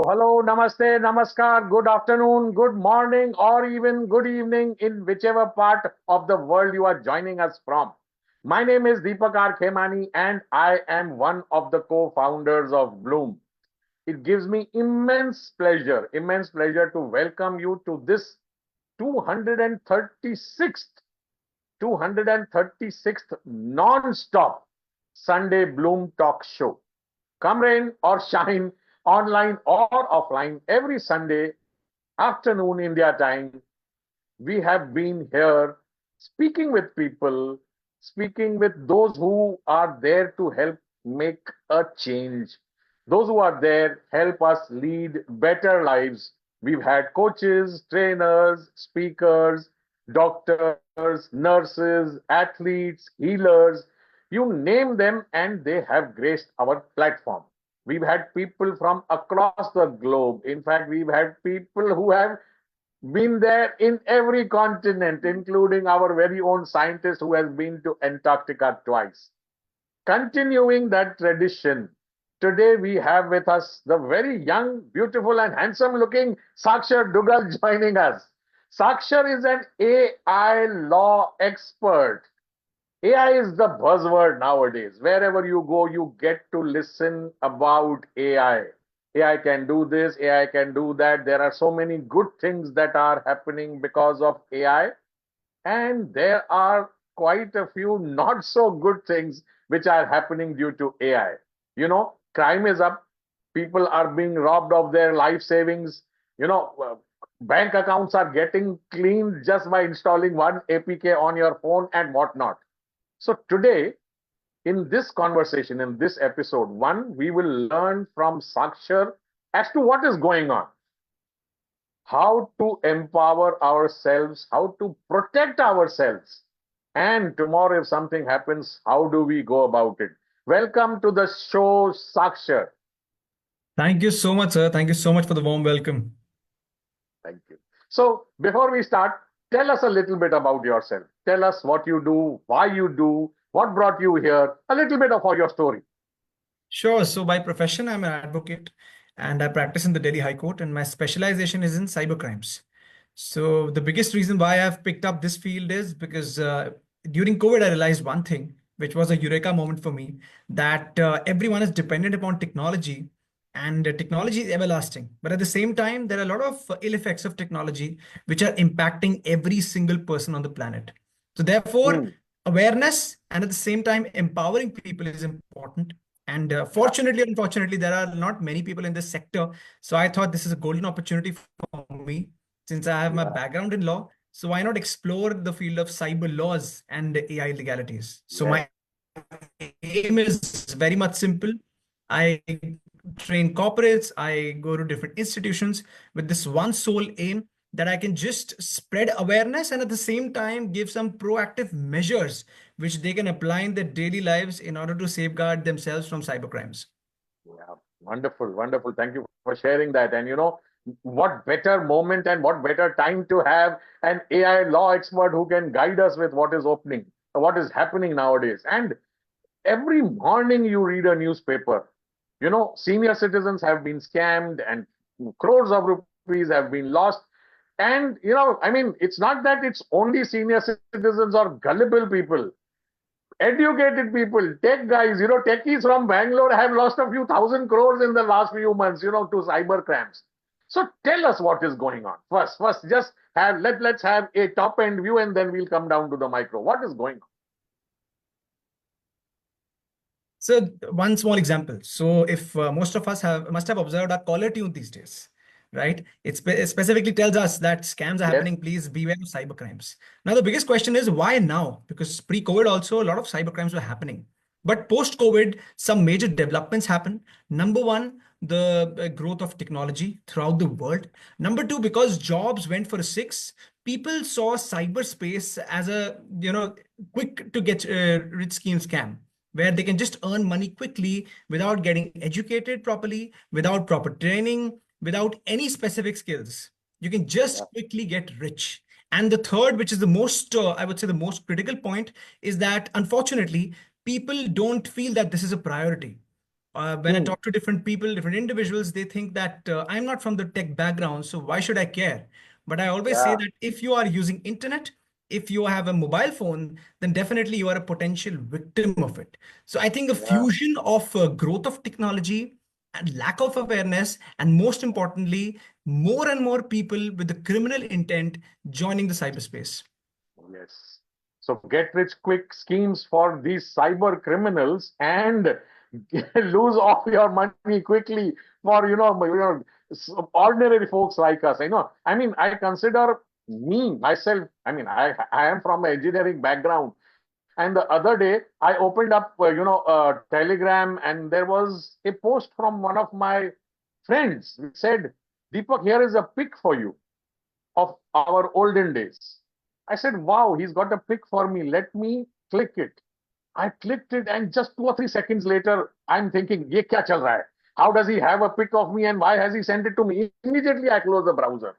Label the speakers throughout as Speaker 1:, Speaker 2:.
Speaker 1: hello, namaste, namaskar, good afternoon, good morning, or even good evening in whichever part of the world you are joining us from. My name is Deepak R. Khemani, and I am one of the co-founders of Bloom. It gives me immense pleasure to welcome you to this 236th 236th non-stop Sunday Bloom Talk Show. Come rain or shine, online or offline, every Sunday afternoon India time, we have been here speaking with people, speaking with those who are there to help make a change. Those who are there help us lead better lives. We've had coaches, trainers, speakers, doctors, nurses, athletes, healers. You name them, and they have graced our platform. We've had people from across the globe. In fact, we've had people who have been there in every continent, including our very own scientist who has been to Antarctica twice. Continuing that tradition, today we have with us the very young, beautiful, and handsome looking Saakshar Duggal joining us. Saakshar is an AI law expert. AI is the buzzword nowadays. Wherever you go, you get to listen about AI. AI can do this, AI can do that. There are so many good things that are happening because of AI, and there are quite a few not so good things which are happening due to AI. Crime is up, people are being robbed of their life savings. Bank accounts are getting cleaned just by installing one APK on your phone and whatnot. So today, in this conversation, in this episode, one, we will learn from Saakshar as to what is going on, how to empower ourselves, how to protect ourselves, and tomorrow, if something happens, how do we go about it? Welcome to the show, Saakshar.
Speaker 2: Thank you so much, sir. Thank you so much for the warm welcome.
Speaker 1: Thank you. So, before we start, tell us a little bit about yourself. Tell us what you do, why you do, what brought you here, a little bit of all your story.
Speaker 2: Sure. So by profession, I'm an advocate and I practice in the Delhi High Court, and my specialization is in cyber crimes. So the biggest reason why I've picked up this field is because during COVID, I realized one thing, which was a eureka moment for me, that everyone is dependent upon technology, and technology is everlasting. But at the same time, there are a lot of ill effects of technology which are impacting every single person on the planet. So therefore,
Speaker 1: Hmm.
Speaker 2: awareness and at the same time empowering people is important. And
Speaker 1: Yeah.
Speaker 2: fortunately, unfortunately, there are not many people in this sector. So I thought this is a golden opportunity for me since I have my
Speaker 1: Yeah.
Speaker 2: background in law. So why not explore the field of cyber laws and AI legalities? So
Speaker 1: Yeah.
Speaker 2: my aim is very much simple. I train corporates, I go to different institutions with this one sole aim that I can just spread awareness and at the same time give some proactive measures which they can apply in their daily lives in order to safeguard themselves from cybercrimes.
Speaker 1: Yeah, wonderful, wonderful. Thank you for sharing that. And what better moment and what better time to have an AI law expert who can guide us with what is opening, what is happening nowadays. And every morning you read a newspaper, senior citizens have been scammed and crores of rupees have been lost. And, I mean, it's not that it's only senior citizens or gullible people. Educated people, tech guys, techies from Bangalore have lost a few thousand crores in the last few months, to cyber crimes. So tell us what is going on. First, just let's have a top end view and then we'll come down to the micro. What is going on?
Speaker 2: So one small example. So if most of us must have observed our caller tune these days, right? It specifically tells us that scams are
Speaker 1: Yes.
Speaker 2: happening. Please beware of cybercrimes. Now the biggest question is why now? Because pre-COVID also a lot of cybercrimes were happening, but post-COVID some major developments happened. Number one, the growth of technology throughout the world. Number two, because jobs went for a six, people saw cyberspace as a quick to get rich scheme scam where they can just earn money quickly without getting educated properly, without proper training, without any specific skills. You can
Speaker 1: Yeah.
Speaker 2: just quickly get rich. And the third, which is the most, I would say, the most critical point, is that unfortunately, people don't feel that this is a priority. When I
Speaker 1: Hmm.
Speaker 2: talk to different people, different individuals, they think that I'm not from the tech background, so why should I care? But I always say
Speaker 1: Yeah.
Speaker 2: that if you are using internet, if you have a mobile phone, then definitely you are a potential victim of it. So I think a
Speaker 1: Yeah.
Speaker 2: fusion of growth of technology and lack of awareness, and most importantly, more and more people with the criminal intent joining the cyberspace.
Speaker 1: Yes. So get rich quick schemes for these cyber criminals and lose all your money quickly for ordinary folks like us. I mean, I consider me myself. I mean, I am from an engineering background, and the other day I opened up Telegram, and there was a post from one of my friends which said, "Deepak, here is a pic for you of our olden days." I said, wow, he's got a pic for me. Let me click it. I clicked it, and just 2 or 3 seconds later, I'm thinking, ye kya chal raha hai? How does he have a pic of me, and why has he sent it to me? Immediately, I close the browser.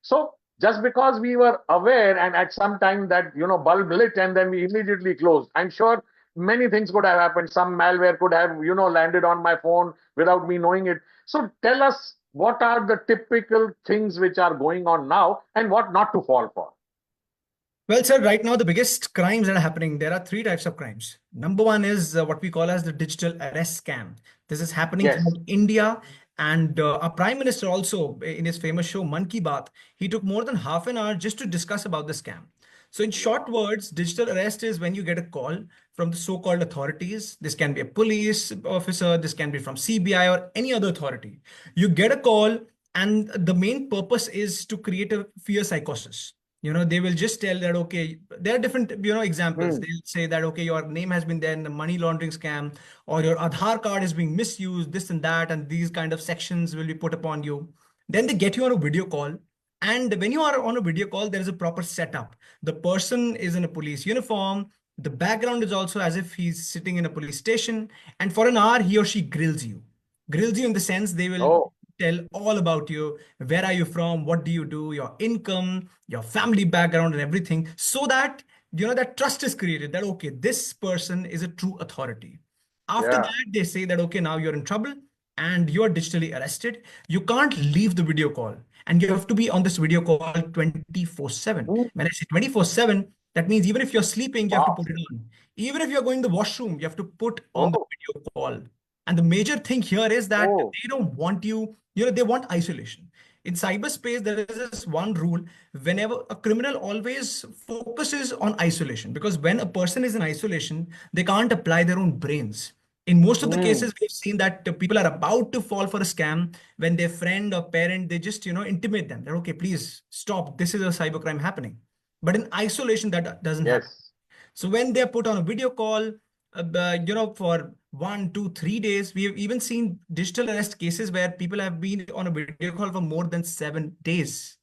Speaker 1: So just because we were aware, and at some time that bulb lit, and then we immediately closed, I'm sure many things could have happened. Some malware could have landed on my phone without me knowing it. So tell us, what are the typical things which are going on now, and what not to fall for?
Speaker 2: Well, sir, right now the biggest crimes that are happening, there are three types of crimes. Number one is what we call as the digital arrest scam. This is happening
Speaker 1: Yes.
Speaker 2: throughout India, and our Prime Minister also, in his famous show Man Ki Baat, he took more than half an hour just to discuss about the scam. So, in short
Speaker 1: Wow.
Speaker 2: words, digital arrest is when you get a call from the so-called authorities. This can be a police officer, this can be from CBI or any other authority. You get a call, and the main purpose is to create a fear psychosis. They will just tell that, okay, there are different examples.
Speaker 1: Hmm.
Speaker 2: They'll say that, okay, your name has been there in a money laundering scam, or your Aadhaar card is being misused, this and that, and these kind of sections will be put upon you. Then they get you on a video call, and when you are on a video call, there is a proper setup. The person is in a police uniform. The background is also as if he's sitting in a police station, and for an hour he or she grills you in the sense they will
Speaker 1: Oh,
Speaker 2: tell all about you. Where are you from? What do you do? Your income, your family background, and everything, so that that trust is created, that okay, this person is a true authority. After
Speaker 1: yeah.
Speaker 2: that, they say that, okay, now you're in trouble and you are digitally arrested. You can't leave the video call, and you have to be on this video call 24/7.
Speaker 1: Hmm.
Speaker 2: When I say 24/7, that means even if you're sleeping, you have to
Speaker 1: Wow.
Speaker 2: put it on. Even if you're going to the washroom, you have to put on the
Speaker 1: Oh,
Speaker 2: video call. And the major thing here is that
Speaker 1: oh,
Speaker 2: they don't want you, they want isolation. In cyberspace, there is this one rule: whenever a criminal always focuses on isolation, because when a person is in isolation, they can't apply their own brains. In most of the
Speaker 1: hmm.
Speaker 2: cases, we've seen that people are about to fall for a scam when their friend or parent, they just, intimate them that, okay, please stop. This is a cybercrime happening. But in isolation, that doesn't happen.
Speaker 1: Yes.
Speaker 2: So when they're put on a video call, for 1, 2, 3 days, we have even seen digital arrest cases where people have been on a video call for more than 7 days.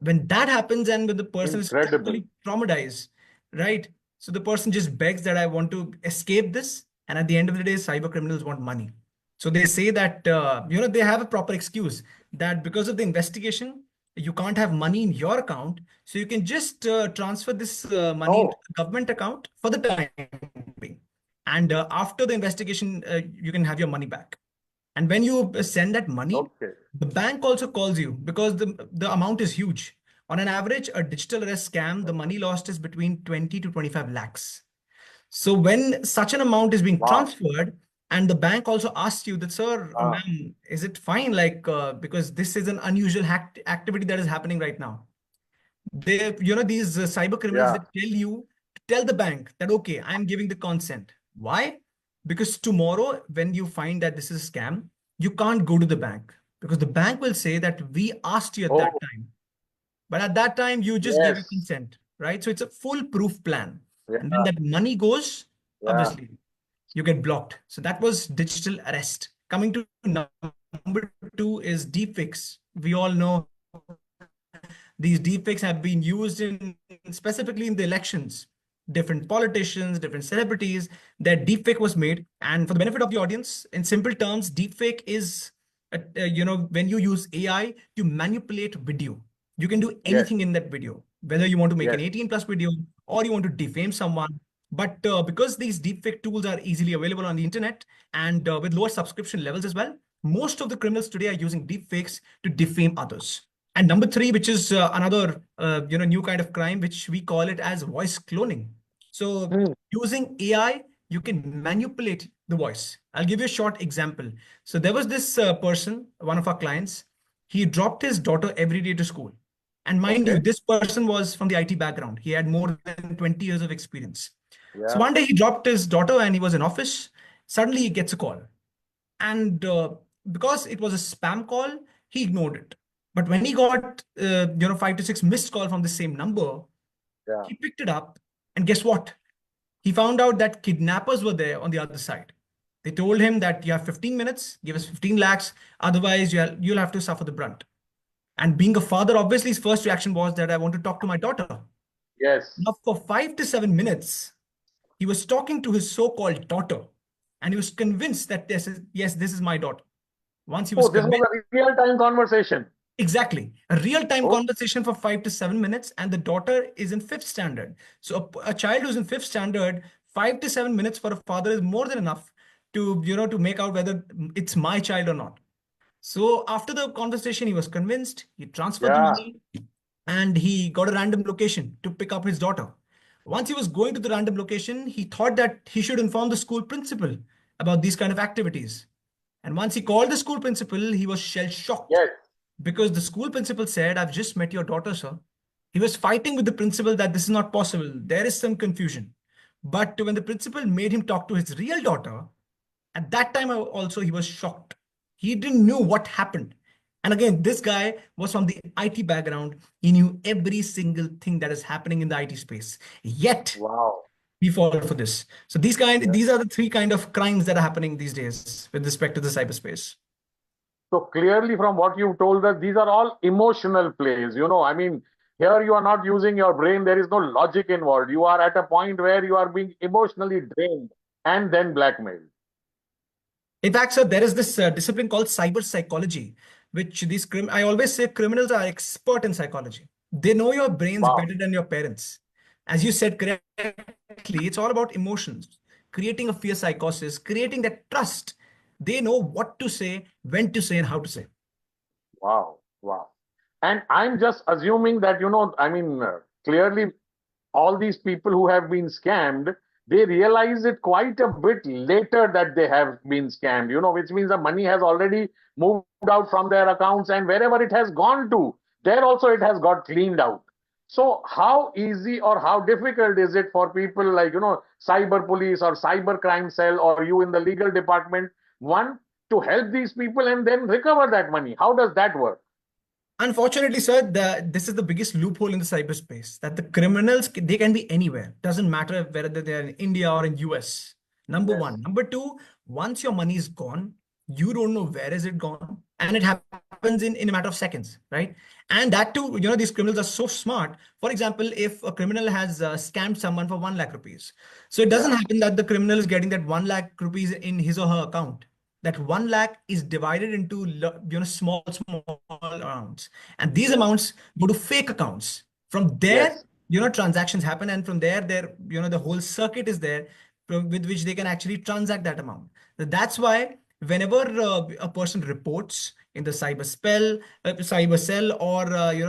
Speaker 2: When that happens, and when the person is
Speaker 1: Incredible.
Speaker 2: totally traumatized, right? So the person just begs that I want to escape this. And at the end of the day, cyber criminals want money. So they say that, they have a proper excuse that because of the investigation, you can't have money in your account. So you can just transfer this money into
Speaker 1: Oh,
Speaker 2: the government account for the time being. And after the investigation, you can have your money back. And when you send that money,
Speaker 1: okay.
Speaker 2: the bank also calls you because the amount is huge. On an average, a digital arrest scam, the money lost is between 20 to 25 lakhs. So when such an amount is being
Speaker 1: Wow.
Speaker 2: transferred, and the bank also asks you that, sir,
Speaker 1: Ah,
Speaker 2: ma'am, is it fine? Like, because this is an unusual activity that is happening right now. These cyber criminals, they
Speaker 1: yeah.
Speaker 2: tell the bank that, okay, I'm giving the consent. Why? Because tomorrow, when you find that this is a scam, you can't go to the bank, because the bank will say that we asked you at that
Speaker 1: Oh,
Speaker 2: time. But at that time, you just gave your
Speaker 1: yes.
Speaker 2: consent, right? So it's a foolproof plan. And when
Speaker 1: Yeah.
Speaker 2: that money goes,
Speaker 1: Yeah.
Speaker 2: obviously, you get blocked. So that was digital arrest. Coming to number two is deepfakes. We all know these deepfakes have been used in specifically in the elections. Different politicians, different celebrities, their deepfake was made. And for the benefit of the audience, in simple terms, deepfake is, when you use AI to manipulate video. You can do
Speaker 1: Yes.
Speaker 2: anything in that video, whether you want to make an
Speaker 1: Yes.
Speaker 2: 18 plus video or you want to defame someone. But because these deepfake tools are easily available on the internet and with lower subscription levels as well, most of the criminals today are using deepfakes to defame others. And number three, which is another new kind of crime, which we call it as voice cloning. So
Speaker 1: Hmm.
Speaker 2: using AI, you can manipulate the voice. I'll give you a short example. So there was this person, one of our clients. He dropped his daughter every day to school. And mind you,
Speaker 1: Okay.
Speaker 2: this person was from the IT background. He had more than 20 years of experience. So
Speaker 1: Yeah.
Speaker 2: one day he dropped his daughter and he was in office. Suddenly he gets a call. And because it was a spam call, he ignored it. But when he got 5 to 6 missed call from the same number,
Speaker 1: Yeah.
Speaker 2: he picked it up. And guess what? He found out that kidnappers were there on the other side. They told him that you have 15 minutes, give us 15 lakhs, otherwise you'll have to suffer the brunt. And being a father, obviously his first reaction was that I want to talk to my daughter.
Speaker 1: Yes.
Speaker 2: Now, for 5 to 7 minutes, he was talking to his so-called daughter, and he was convinced that this is my daughter. Once he was
Speaker 1: Oh, this was
Speaker 2: convinced,
Speaker 1: a real-time conversation.
Speaker 2: exactly, a real-time
Speaker 1: Oh,
Speaker 2: conversation for 5 to 7 minutes, and the daughter is in fifth standard. So a child who's in fifth standard, 5 to 7 minutes for a father is more than enough to make out whether it's my child or not. So after the conversation, he was convinced. He transferred the
Speaker 1: yeah.
Speaker 2: money, and he got a random location to pick up his daughter. Once he was going to the random location, he thought that he should inform the school principal about these kind of activities. And once he called the school principal, he was shell shocked
Speaker 1: Yes.
Speaker 2: because the school principal said, "I've just met your daughter, sir." He was fighting with the principal that this is not possible. There is some confusion. But when the principal made him talk to his real daughter, at that time also he was shocked. He didn't know what happened. And again, this guy was from the IT background. He knew every single thing that is happening in the IT space. Yet
Speaker 1: Wow.
Speaker 2: we fall for this. So these are the three kind of crimes that are happening these days with respect to the cyberspace.
Speaker 1: So clearly, from what you've told us, these are all emotional plays. I mean, here you are not using your brain. There is no logic involved. You are at a point where you are being emotionally drained and then blackmailed.
Speaker 2: In fact, sir, there is this discipline called cyber psychology, which I always say criminals are expert in psychology. They know your brains
Speaker 1: Wow.
Speaker 2: better than your parents. As you said correctly, it's all about emotions, creating a fear psychosis, creating that trust. They know what to say, when to say, and how to say.
Speaker 1: Wow. Wow. And I'm just assuming that, I mean, clearly all these people who have been scammed, they realize it quite a bit later that they have been scammed, which means the money has already moved out from their accounts, and wherever it has gone to, there also it has got cleaned out. So, how easy or how difficult is it for people like, cyber police or cyber crime cell or you in the legal department, one, to help these people and then recover that money? How does that work?
Speaker 2: Unfortunately, sir, this is the biggest loophole in the cyberspace that the criminals they can be anywhere. Doesn't matter whether they're in India or in US. Number
Speaker 1: Yes.
Speaker 2: one. Number two, once your money is gone, you don't know where is it gone, and it happens in a matter of seconds, right? And that too, these criminals are so smart. For example, if a criminal has scammed someone for 1 lakh rupees, so it doesn't
Speaker 1: Yeah.
Speaker 2: happen that the criminal is getting that 1 lakh rupees in his or her account. That 1 lakh is divided into small amounts, and these
Speaker 1: Yes.
Speaker 2: amounts go to fake accounts. From there,
Speaker 1: Yes.
Speaker 2: transactions happen, and from there, the whole circuit is there with which they can actually transact that amount. That's why whenever a person reports in the cyber cell, or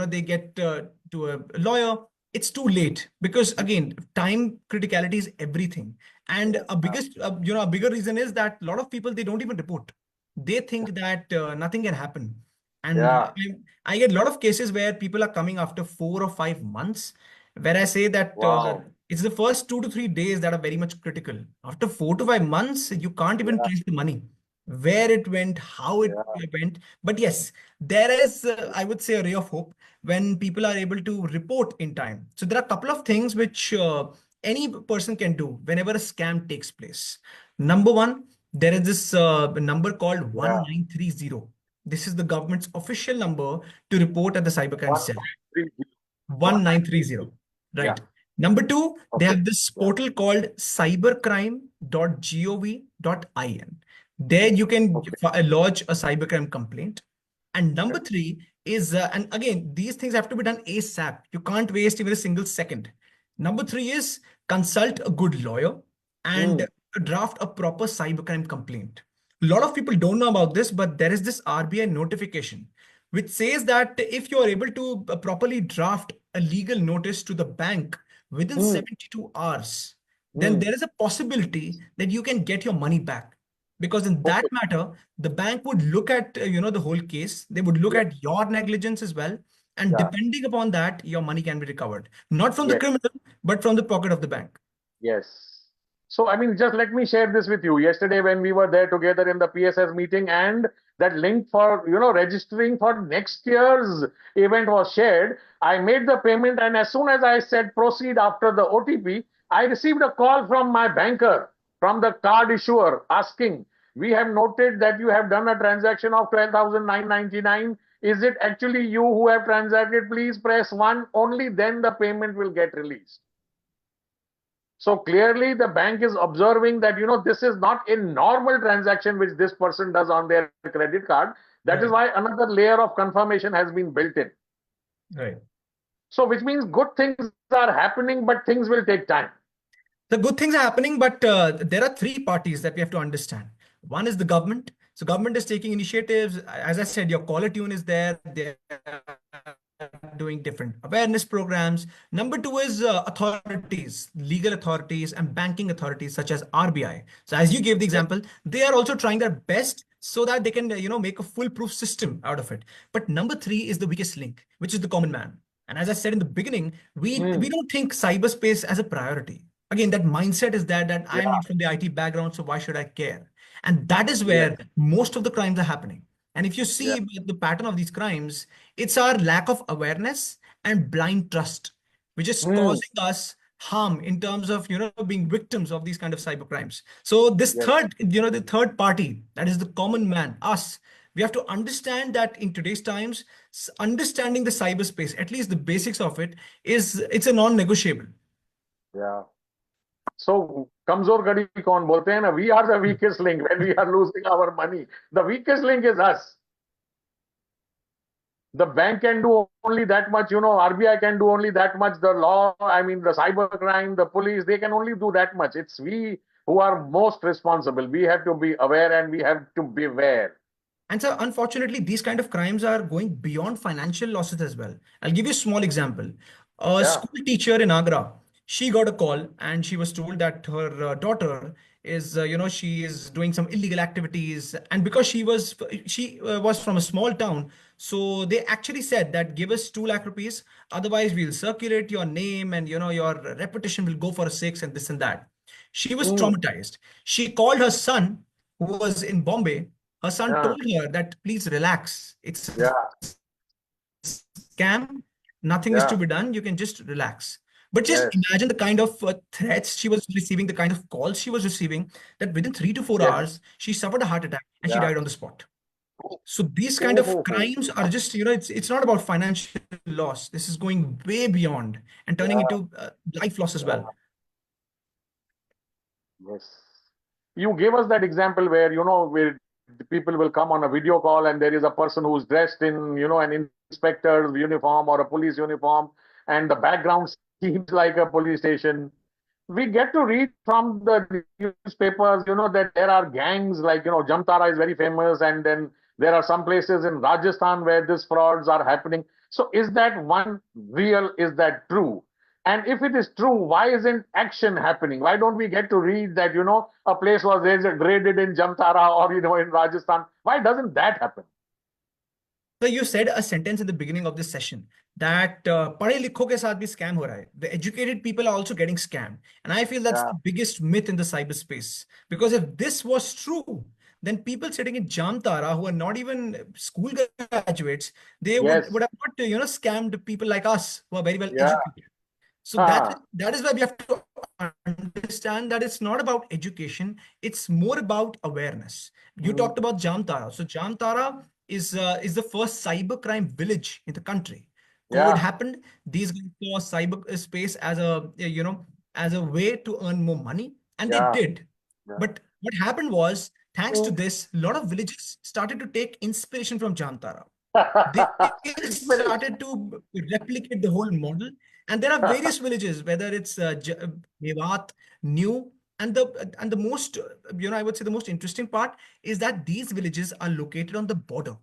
Speaker 2: they get to a lawyer, it's too late because again, time criticality is everything. And a bigger reason is that a lot of people they don't even report. They think that nothing can happen. And
Speaker 1: Yeah.
Speaker 2: I get a lot of cases where people are coming after 4 or 5 months, where I say that
Speaker 1: Wow.
Speaker 2: it's the first 2 to 3 days that are very much critical. After 4 to 5 months, you can't even
Speaker 1: Yeah.
Speaker 2: trace the money, where it went, how it
Speaker 1: Yeah.
Speaker 2: went. But yes, there is, I would say, a ray of hope when people are able to report in time. So there are a couple of things which any person can do whenever a scam takes place. Number one, there is this number called
Speaker 1: Yeah.
Speaker 2: 1930. This is the government's official number to report at the cybercrime
Speaker 1: One
Speaker 2: cell.
Speaker 1: nine three zero. One nine three
Speaker 2: 1930.
Speaker 1: zero. Yeah.
Speaker 2: Right. Number two, they
Speaker 1: Okay.
Speaker 2: have this
Speaker 1: Yeah.
Speaker 2: portal called cybercrime.gov.in. There you can
Speaker 1: Okay.
Speaker 2: lodge a cybercrime complaint. And number
Speaker 1: Okay.
Speaker 2: three is, and again, these things have to be done ASAP. You can't waste even a single second. Number three is consult a good lawyer and
Speaker 1: Hmm.
Speaker 2: draft a proper cybercrime complaint. A lot of people don't know about this, but there is this RBI notification which says that if you are able to properly draft a legal notice to the bank within
Speaker 1: Hmm.
Speaker 2: 72 hours, then
Speaker 1: Hmm.
Speaker 2: there is a possibility that you can get your money back. Because in that
Speaker 1: Okay.
Speaker 2: matter, the bank would look at the whole case. They would look
Speaker 1: Yeah.
Speaker 2: at your negligence as well, and
Speaker 1: Yeah.
Speaker 2: depending upon that, your money can be recovered, not from the
Speaker 1: Yes.
Speaker 2: criminal, but from the pocket of the bank.
Speaker 1: Yes. So, I mean, just let me share this with you. Yesterday, when we were there together in the PSS meeting, and that link for, registering for next year's event was shared, I made the payment, and as soon as I said proceed after the OTP, I received a call from my banker, from the card issuer, asking, "We have noted that you have done a transaction of 12,999. Is it actually you who have transacted? Please press 1. Only then the payment will get released." So clearly, the bank is observing that, this is not a normal transaction which this person does on their credit card. That is
Speaker 2: Right,
Speaker 1: why another layer of confirmation has been built in.
Speaker 2: right.
Speaker 1: So, which means good things are happening, but things will take time.
Speaker 2: The good things are happening, but there are three parties that we have to understand. One is the government. So government is taking initiatives. As I said, your caller tune is there. They're doing different awareness programs. Number two is authorities, legal authorities and banking authorities such as RBI. So as you gave the
Speaker 1: Yes.
Speaker 2: example, they are also trying their best so that they can make a foolproof system out of it. But number three is the weakest link, which is the common man. And as I said in the beginning, we
Speaker 1: Hmm.
Speaker 2: don't think cyberspace as a priority. Again, that mindset is there that I'm
Speaker 1: Yeah.
Speaker 2: not from the IT background, so why should I care? And that is
Speaker 1: Yes.
Speaker 2: where most of the crimes are happening. And if you
Speaker 1: Yeah.
Speaker 2: see the pattern of these crimes, it's our lack of awareness and blind trust, which is
Speaker 1: Hmm.
Speaker 2: causing us harm in terms of being victims of these kind of cyber crimes. So this
Speaker 1: Yes.
Speaker 2: the third party, that is the common man, us, we have to understand that in today's times, understanding the cyberspace, at least the basics of it, it's a non-negotiable.
Speaker 1: Yeah. So, kamzor gadi kaun bolte hain na? We are the weakest link when we are losing our money. The weakest link is us. The bank can do only that much, RBI can do only that much. The law, I mean, the cyber crime, the police, they can only do that much. It's we who are most responsible. We have to be aware and we have to beware.
Speaker 2: And so, unfortunately, these kind of crimes are going beyond financial losses as well. I'll give you a small example. A
Speaker 1: Yeah.
Speaker 2: school teacher in Agra, she got a call and she was told that her daughter is, she is doing some illegal activities. And because she was from a small town, so they actually said that give us 2 lakh rupees, otherwise we'll circulate your name and your reputation will go for a six and this and that. She was
Speaker 1: Mm.
Speaker 2: traumatized. She called her son, who was in Bombay. Her son
Speaker 1: Yeah.
Speaker 2: told her that please relax. It's a
Speaker 1: Yeah.
Speaker 2: scam. Nothing is
Speaker 1: Yeah.
Speaker 2: to be done. You can just relax. But just
Speaker 1: Yes.
Speaker 2: imagine the kind of threats she was receiving, the kind of calls she was receiving, that within 3 to 4
Speaker 1: Yes.
Speaker 2: hours, she suffered a heart attack and she
Speaker 1: Yeah.
Speaker 2: died on the spot. So these kind
Speaker 1: Oh,
Speaker 2: of crimes are just, it's not about financial loss. This is going way beyond and turning
Speaker 1: yeah.
Speaker 2: into life loss as well.
Speaker 1: Yeah. Yes. You gave us that example where, where the people will come on a video call and there is a person who's dressed in, an inspector's uniform or a police uniform, and the background seems like a police station. We get to read from the newspapers, that there are gangs like, Jamtara is very famous, and then there are some places in Rajasthan where these frauds are happening. So, is that one real? Is that true? And if it is true, why isn't action happening? Why don't we get to read that, a place was raided in Jamtara or, in Rajasthan? Why doesn't that happen?
Speaker 2: So you said a sentence in the beginning of this session that पढ़े लिखों के साथ भी scam हो रहा है. The educated people are also getting scammed, and I feel that's
Speaker 1: Yeah.
Speaker 2: the biggest myth in the cyberspace. Because if this was true, then people sitting in Jamtara who are not even school graduates, they would
Speaker 1: Yes.
Speaker 2: would have not scammed people like us who are very well
Speaker 1: Yeah.
Speaker 2: educated. So that
Speaker 1: Ah.
Speaker 2: that is why we have to understand that it's not about education, it's more about awareness. You
Speaker 1: Mm.
Speaker 2: talked about Jamtara. So Jamtara is the first cybercrime village in the country. COVID
Speaker 1: Yeah.
Speaker 2: happened. These guys saw cyber space as a as a way to earn more money, and they
Speaker 1: Yeah.
Speaker 2: did.
Speaker 1: Yeah.
Speaker 2: But what happened was, thanks to
Speaker 1: Mm.
Speaker 2: this, a lot of villages started to take inspiration from Jamtara. They
Speaker 1: Finished.
Speaker 2: started to replicate the whole model. And there are various villages, whether it's Mewat, New, and the most, I would say the most interesting part is that these villages are located on the border.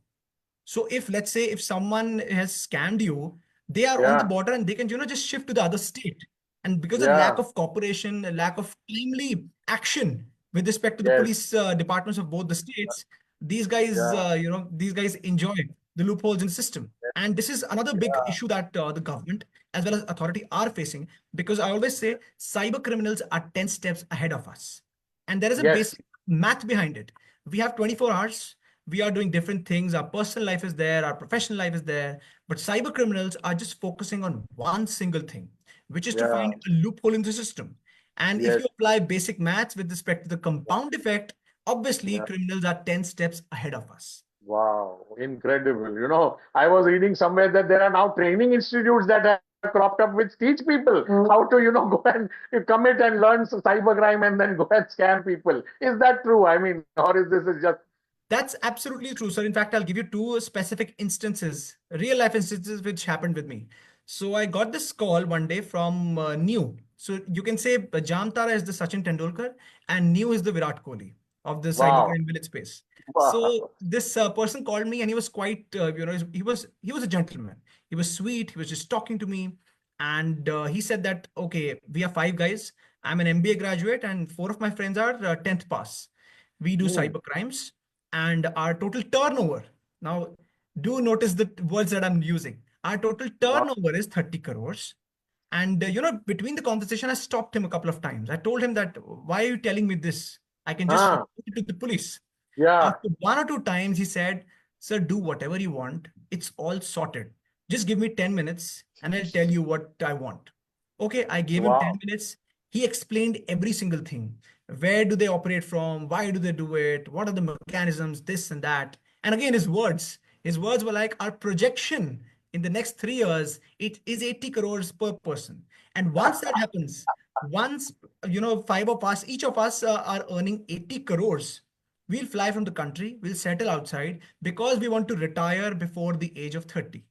Speaker 2: So if, let's say, if someone has scammed you, they are on the
Speaker 1: Yeah,
Speaker 2: border and they can, just shift to the other state. And because of lack
Speaker 1: yeah,
Speaker 2: of cooperation, a lack of timely action with respect to the
Speaker 1: yes,
Speaker 2: police departments of both the states, these guys,
Speaker 1: yeah,
Speaker 2: these guys enjoy the loopholes in the system. And this is another big
Speaker 1: yeah,
Speaker 2: issue that the government as well as authority are facing, because I always say cyber criminals are 10 steps ahead of us. And there is a
Speaker 1: yes,
Speaker 2: basic math behind it. We have 24 hours. We are doing different things. Our personal life is there, our professional life is there. But cyber criminals are just focusing on one single thing, which is to
Speaker 1: yeah,
Speaker 2: find a loophole in the system. And if
Speaker 1: yes,
Speaker 2: you apply basic maths with respect to the compound effect, obviously
Speaker 1: yeah.
Speaker 2: criminals are 10 steps ahead of us.
Speaker 1: Wow, incredible. I was reading somewhere that there are now training institutes that have cropped up which teach people how to, go and commit and learn cybercrime and then go and scam people. Is that true? I mean, or is this is just,
Speaker 2: That's absolutely true, sir. In fact, I'll give you two specific instances, real life instances, which happened with me. So I got this call one day from New. So you can say Jamtara is the Sachin Tendulkar and New is the Virat Kohli of the
Speaker 1: wow,
Speaker 2: cybercrime village space. So
Speaker 1: wow.
Speaker 2: this person called me and he was quite, he was a gentleman. He was sweet. He was just talking to me, and he said that, okay, we are five guys. I'm an MBA graduate, and four of my friends are 10th pass. We do
Speaker 1: Hmm.
Speaker 2: cyber crimes, and our total turnover. Now, do notice the words that I'm using. Our total
Speaker 1: Wow.
Speaker 2: turnover is 30 crores. And between the conversation, I stopped him a couple of times. I told him that, why are you telling me this? I can just
Speaker 1: Ah,
Speaker 2: report it to the police.
Speaker 1: yeah.
Speaker 2: After one or two times, he said, sir, do whatever you want. It's all sorted. Just give me 10 minutes and I'll tell you what I want. Okay, I gave him 10
Speaker 1: Wow.
Speaker 2: minutes. He explained every single thing. Where do they operate from? Why do they do it? What are the mechanisms? This and that. And again, his words were like, our projection in the next 3 years, it is 80 crores per person. And once that happens, once, five of us, each of us are earning 80 crores, we'll fly from the country, we'll settle outside because we want to retire before the age of 30.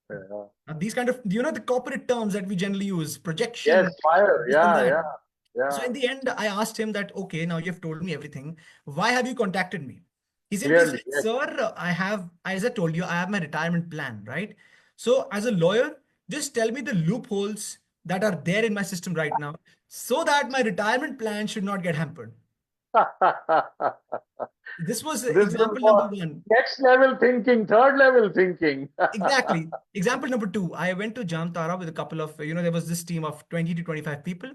Speaker 1: Yeah.
Speaker 2: Now, these kind of, the corporate terms that we generally use,
Speaker 1: Yes,
Speaker 2: projection,
Speaker 1: fire.
Speaker 2: this and
Speaker 1: Yeah,
Speaker 2: that.
Speaker 1: yeah,
Speaker 2: So
Speaker 1: yeah.
Speaker 2: in the end, I asked him that, okay, now you've told me everything. Why have you contacted me? He simply
Speaker 1: Clearly,
Speaker 2: said,
Speaker 1: yes.
Speaker 2: sir, as I told you, I have my retirement plan, right? So as a lawyer, just tell me the loopholes that are there in my system right now so that my retirement plan should not get hampered. This was
Speaker 1: This is
Speaker 2: example number
Speaker 1: what
Speaker 2: one.
Speaker 1: next level thinking, third level thinking.
Speaker 2: Exactly. Example number two, I went to Jamtara with a couple of, there was this team of 20 to 25 people.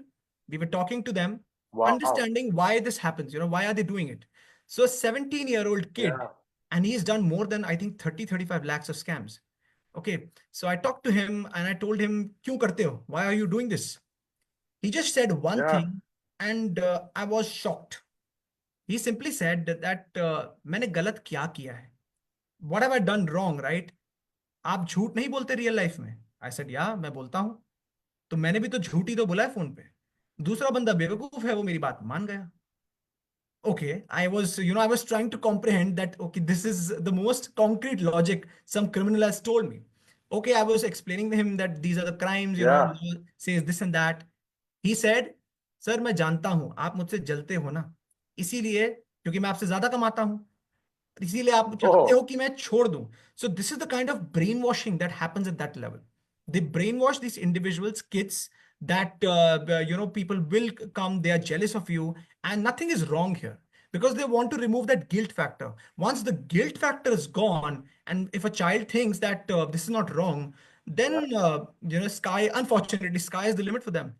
Speaker 2: We were talking to them,
Speaker 1: Wow.
Speaker 2: understanding why this happens, why are they doing it? So a 17-year-old kid,
Speaker 1: Yeah.
Speaker 2: and he's done more than, I think, 30-35 lakhs of scams. Okay. So I talked to him and I told him, "Kyun karte ho? Why are you doing this?" He just said one
Speaker 1: Yeah.
Speaker 2: thing, and I was shocked. He simply said that मैंने गलत क्या किया है? What have I done wrong, right? आप झूठ नहीं बोलते real life में? आई सेड या मैं बोलता हूँ। तो मैंने भी तो झूठ ही तो बोला है फोन पे। दूसरा बंदा बेवकूफ है, वो मेरी बात मान गया। Okay, I was trying to comprehend that, okay, this is the most concrete logic some criminal has told me. Okay, I was explaining to him that these are the crimes,
Speaker 1: Yeah.
Speaker 2: law says this and that. He said, sir मैं जानता हूं आप मुझसे जलते हो ना, इसीलिए क्योंकि मैं आपसे ज्यादा कमाता हूं, इसीलिए आप चाहते
Speaker 1: Oh,
Speaker 2: हो कि मैं छोड़ दूं. So this is the kind of brainwashing that happens at that level. They brainwash these individuals, kids, that people will come, they are jealous of you, and nothing is wrong here because they want to remove that guilt factor. Once the guilt factor is gone, and if a child thinks that this is not wrong,
Speaker 1: yeah.
Speaker 2: then unfortunately, sky is the limit for them.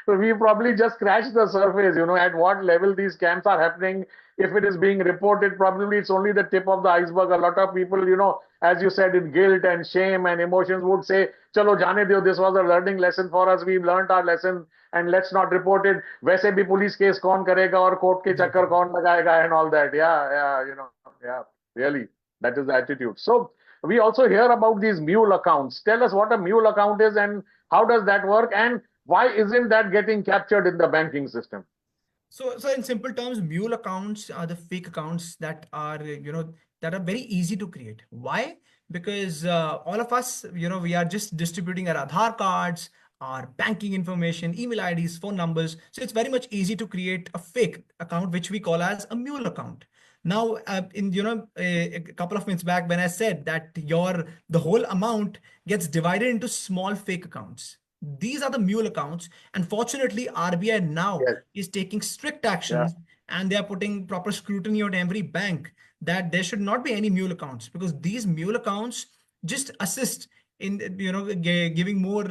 Speaker 1: We probably just scratched the surface, at what level these scams are happening. If it is being reported, probably it's only the tip of the iceberg. A lot of people, as you said, in guilt and shame and emotions would say, Chalo jane deo, this was a learning lesson for us. We've learned our lesson and let's not report it. वैसे भी police case कौन करेगा और court के
Speaker 2: Exactly.
Speaker 1: चक्कर कौन लगाएगा and all that. Yeah, yeah, yeah, really. That is the attitude. So we also hear about these mule accounts. Tell us what a mule account is and how does that work? And why isn't that getting captured in the banking system?
Speaker 2: So in simple terms, mule accounts are the fake accounts that are, that are very easy to create. Why? Because all of us, we are just distributing our Aadhaar cards, our banking information, email IDs, phone numbers. So it's very much easy to create a fake account, which we call as a mule account. Now, in a couple of minutes back, when I said that the whole amount gets divided into small fake accounts, these are the mule accounts. And fortunately, RBI now
Speaker 1: Yes.
Speaker 2: is taking strict
Speaker 1: Yeah.
Speaker 2: actions, and they are putting proper scrutiny on every bank that there should not be any mule accounts, because these mule accounts just assist in giving more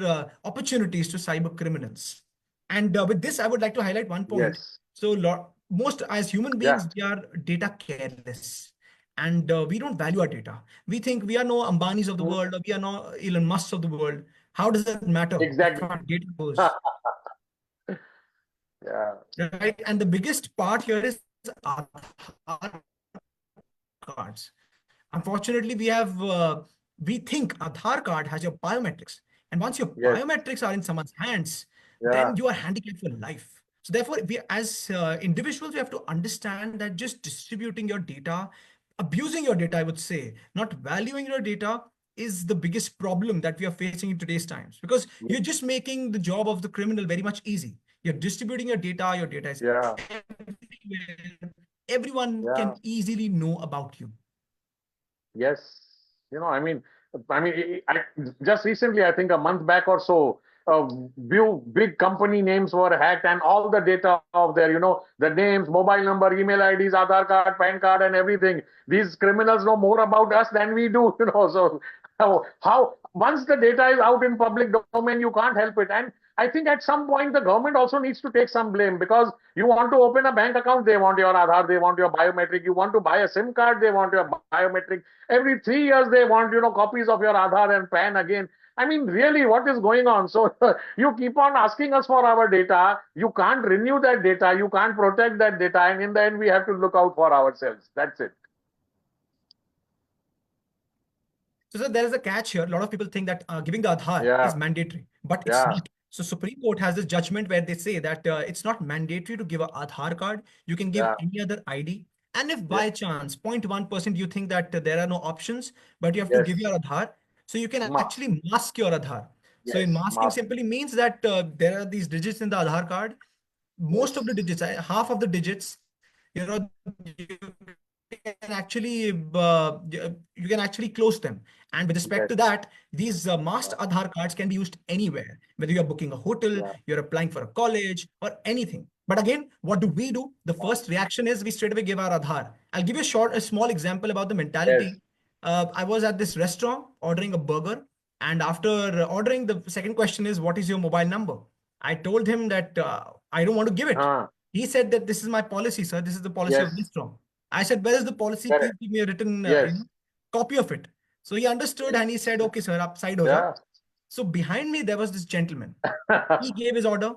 Speaker 2: opportunities to cyber criminals. And with this, I would like to highlight one point.
Speaker 1: Yes.
Speaker 2: So most as human
Speaker 1: Yeah.
Speaker 2: beings, we are data careless, and we don't value our data. We think we are no Ambanis of the
Speaker 1: Mm,
Speaker 2: world, or we are no Elon Musks of the world. How does it matter if
Speaker 1: exactly.
Speaker 2: our data goes?
Speaker 1: Yeah.
Speaker 2: Right? And the biggest part here is Aadhaar cards. Unfortunately, we think Aadhaar card has your biometrics. And once your
Speaker 1: Yes.
Speaker 2: biometrics are in someone's hands,
Speaker 1: Yeah.
Speaker 2: then you are handicapped for life. So therefore, we as individuals, we have to understand that just distributing your data, abusing your data, I would say, not valuing your data, is the biggest problem that we are facing in today's times, because you're just making the job of the criminal very much easy. You're distributing your data is
Speaker 1: Yeah.
Speaker 2: everywhere. Everyone
Speaker 1: Yeah.
Speaker 2: can easily know about you.
Speaker 1: Yes, just recently, I think a month back or so, few big company names were hacked, and all the data of their, the names, mobile number, email IDs, Aadhaar card, PAN card, and everything. These criminals know more about us than we do, So how once the data is out in public domain, you can't help it. And I think at some point the government also needs to take some blame, because you want to open a bank account, they want your Aadhaar, they want your biometric. You want to buy a SIM card, they want your biometric. Every 3 years they want, copies of your Aadhaar and PAN again. I mean, really, what is going on? So you keep on asking us for our data. You can't renew that data. You can't protect that data. And in the end, we have to look out for ourselves. That's it.
Speaker 2: So, there is a catch here. A lot of people think that giving the Aadhaar
Speaker 1: Yeah.
Speaker 2: is mandatory, but it's
Speaker 1: Yeah.
Speaker 2: not. So Supreme Court has this judgment where they say that it's not mandatory to give a Aadhaar card. You can give
Speaker 1: Yeah.
Speaker 2: any other ID. And if
Speaker 1: Yes.
Speaker 2: by chance 0.1% you think that there are no options, but you have to give
Speaker 1: Yes.
Speaker 2: your Aadhaar, so you can
Speaker 1: Ma.
Speaker 2: actually mask your Aadhaar. So in
Speaker 1: Yes.
Speaker 2: masking
Speaker 1: Mask.
Speaker 2: simply means that there are these digits in the Aadhaar card. Most of the
Speaker 1: Yes.
Speaker 2: digits, half of the digits, you can actually you can actually close them. And with respect
Speaker 1: Yes.
Speaker 2: to that, these masked
Speaker 1: Yeah.
Speaker 2: Aadhaar cards can be used anywhere, whether you're booking a hotel,
Speaker 1: Yeah.
Speaker 2: you're applying for a college, or anything. But again, what do we do? The
Speaker 1: Ma.
Speaker 2: first reaction is we straight away give our Aadhaar. I'll give you a small example about the
Speaker 1: Yes.
Speaker 2: mentality. I was at this restaurant ordering a burger, and after ordering, the second question is, "What is your mobile number?" I told him that I don't want to give it. He said that this is my policy, sir. This is the policy of
Speaker 1: Yes.
Speaker 2: this restaurant. I said, where is the policy? Please
Speaker 1: Correct.
Speaker 2: give me a written
Speaker 1: Yes.
Speaker 2: copy of it. So he understood
Speaker 1: Yes.
Speaker 2: and he said, okay, sir, upside ho jao.
Speaker 1: Yeah.
Speaker 2: So behind me, there was this gentleman. He gave his order,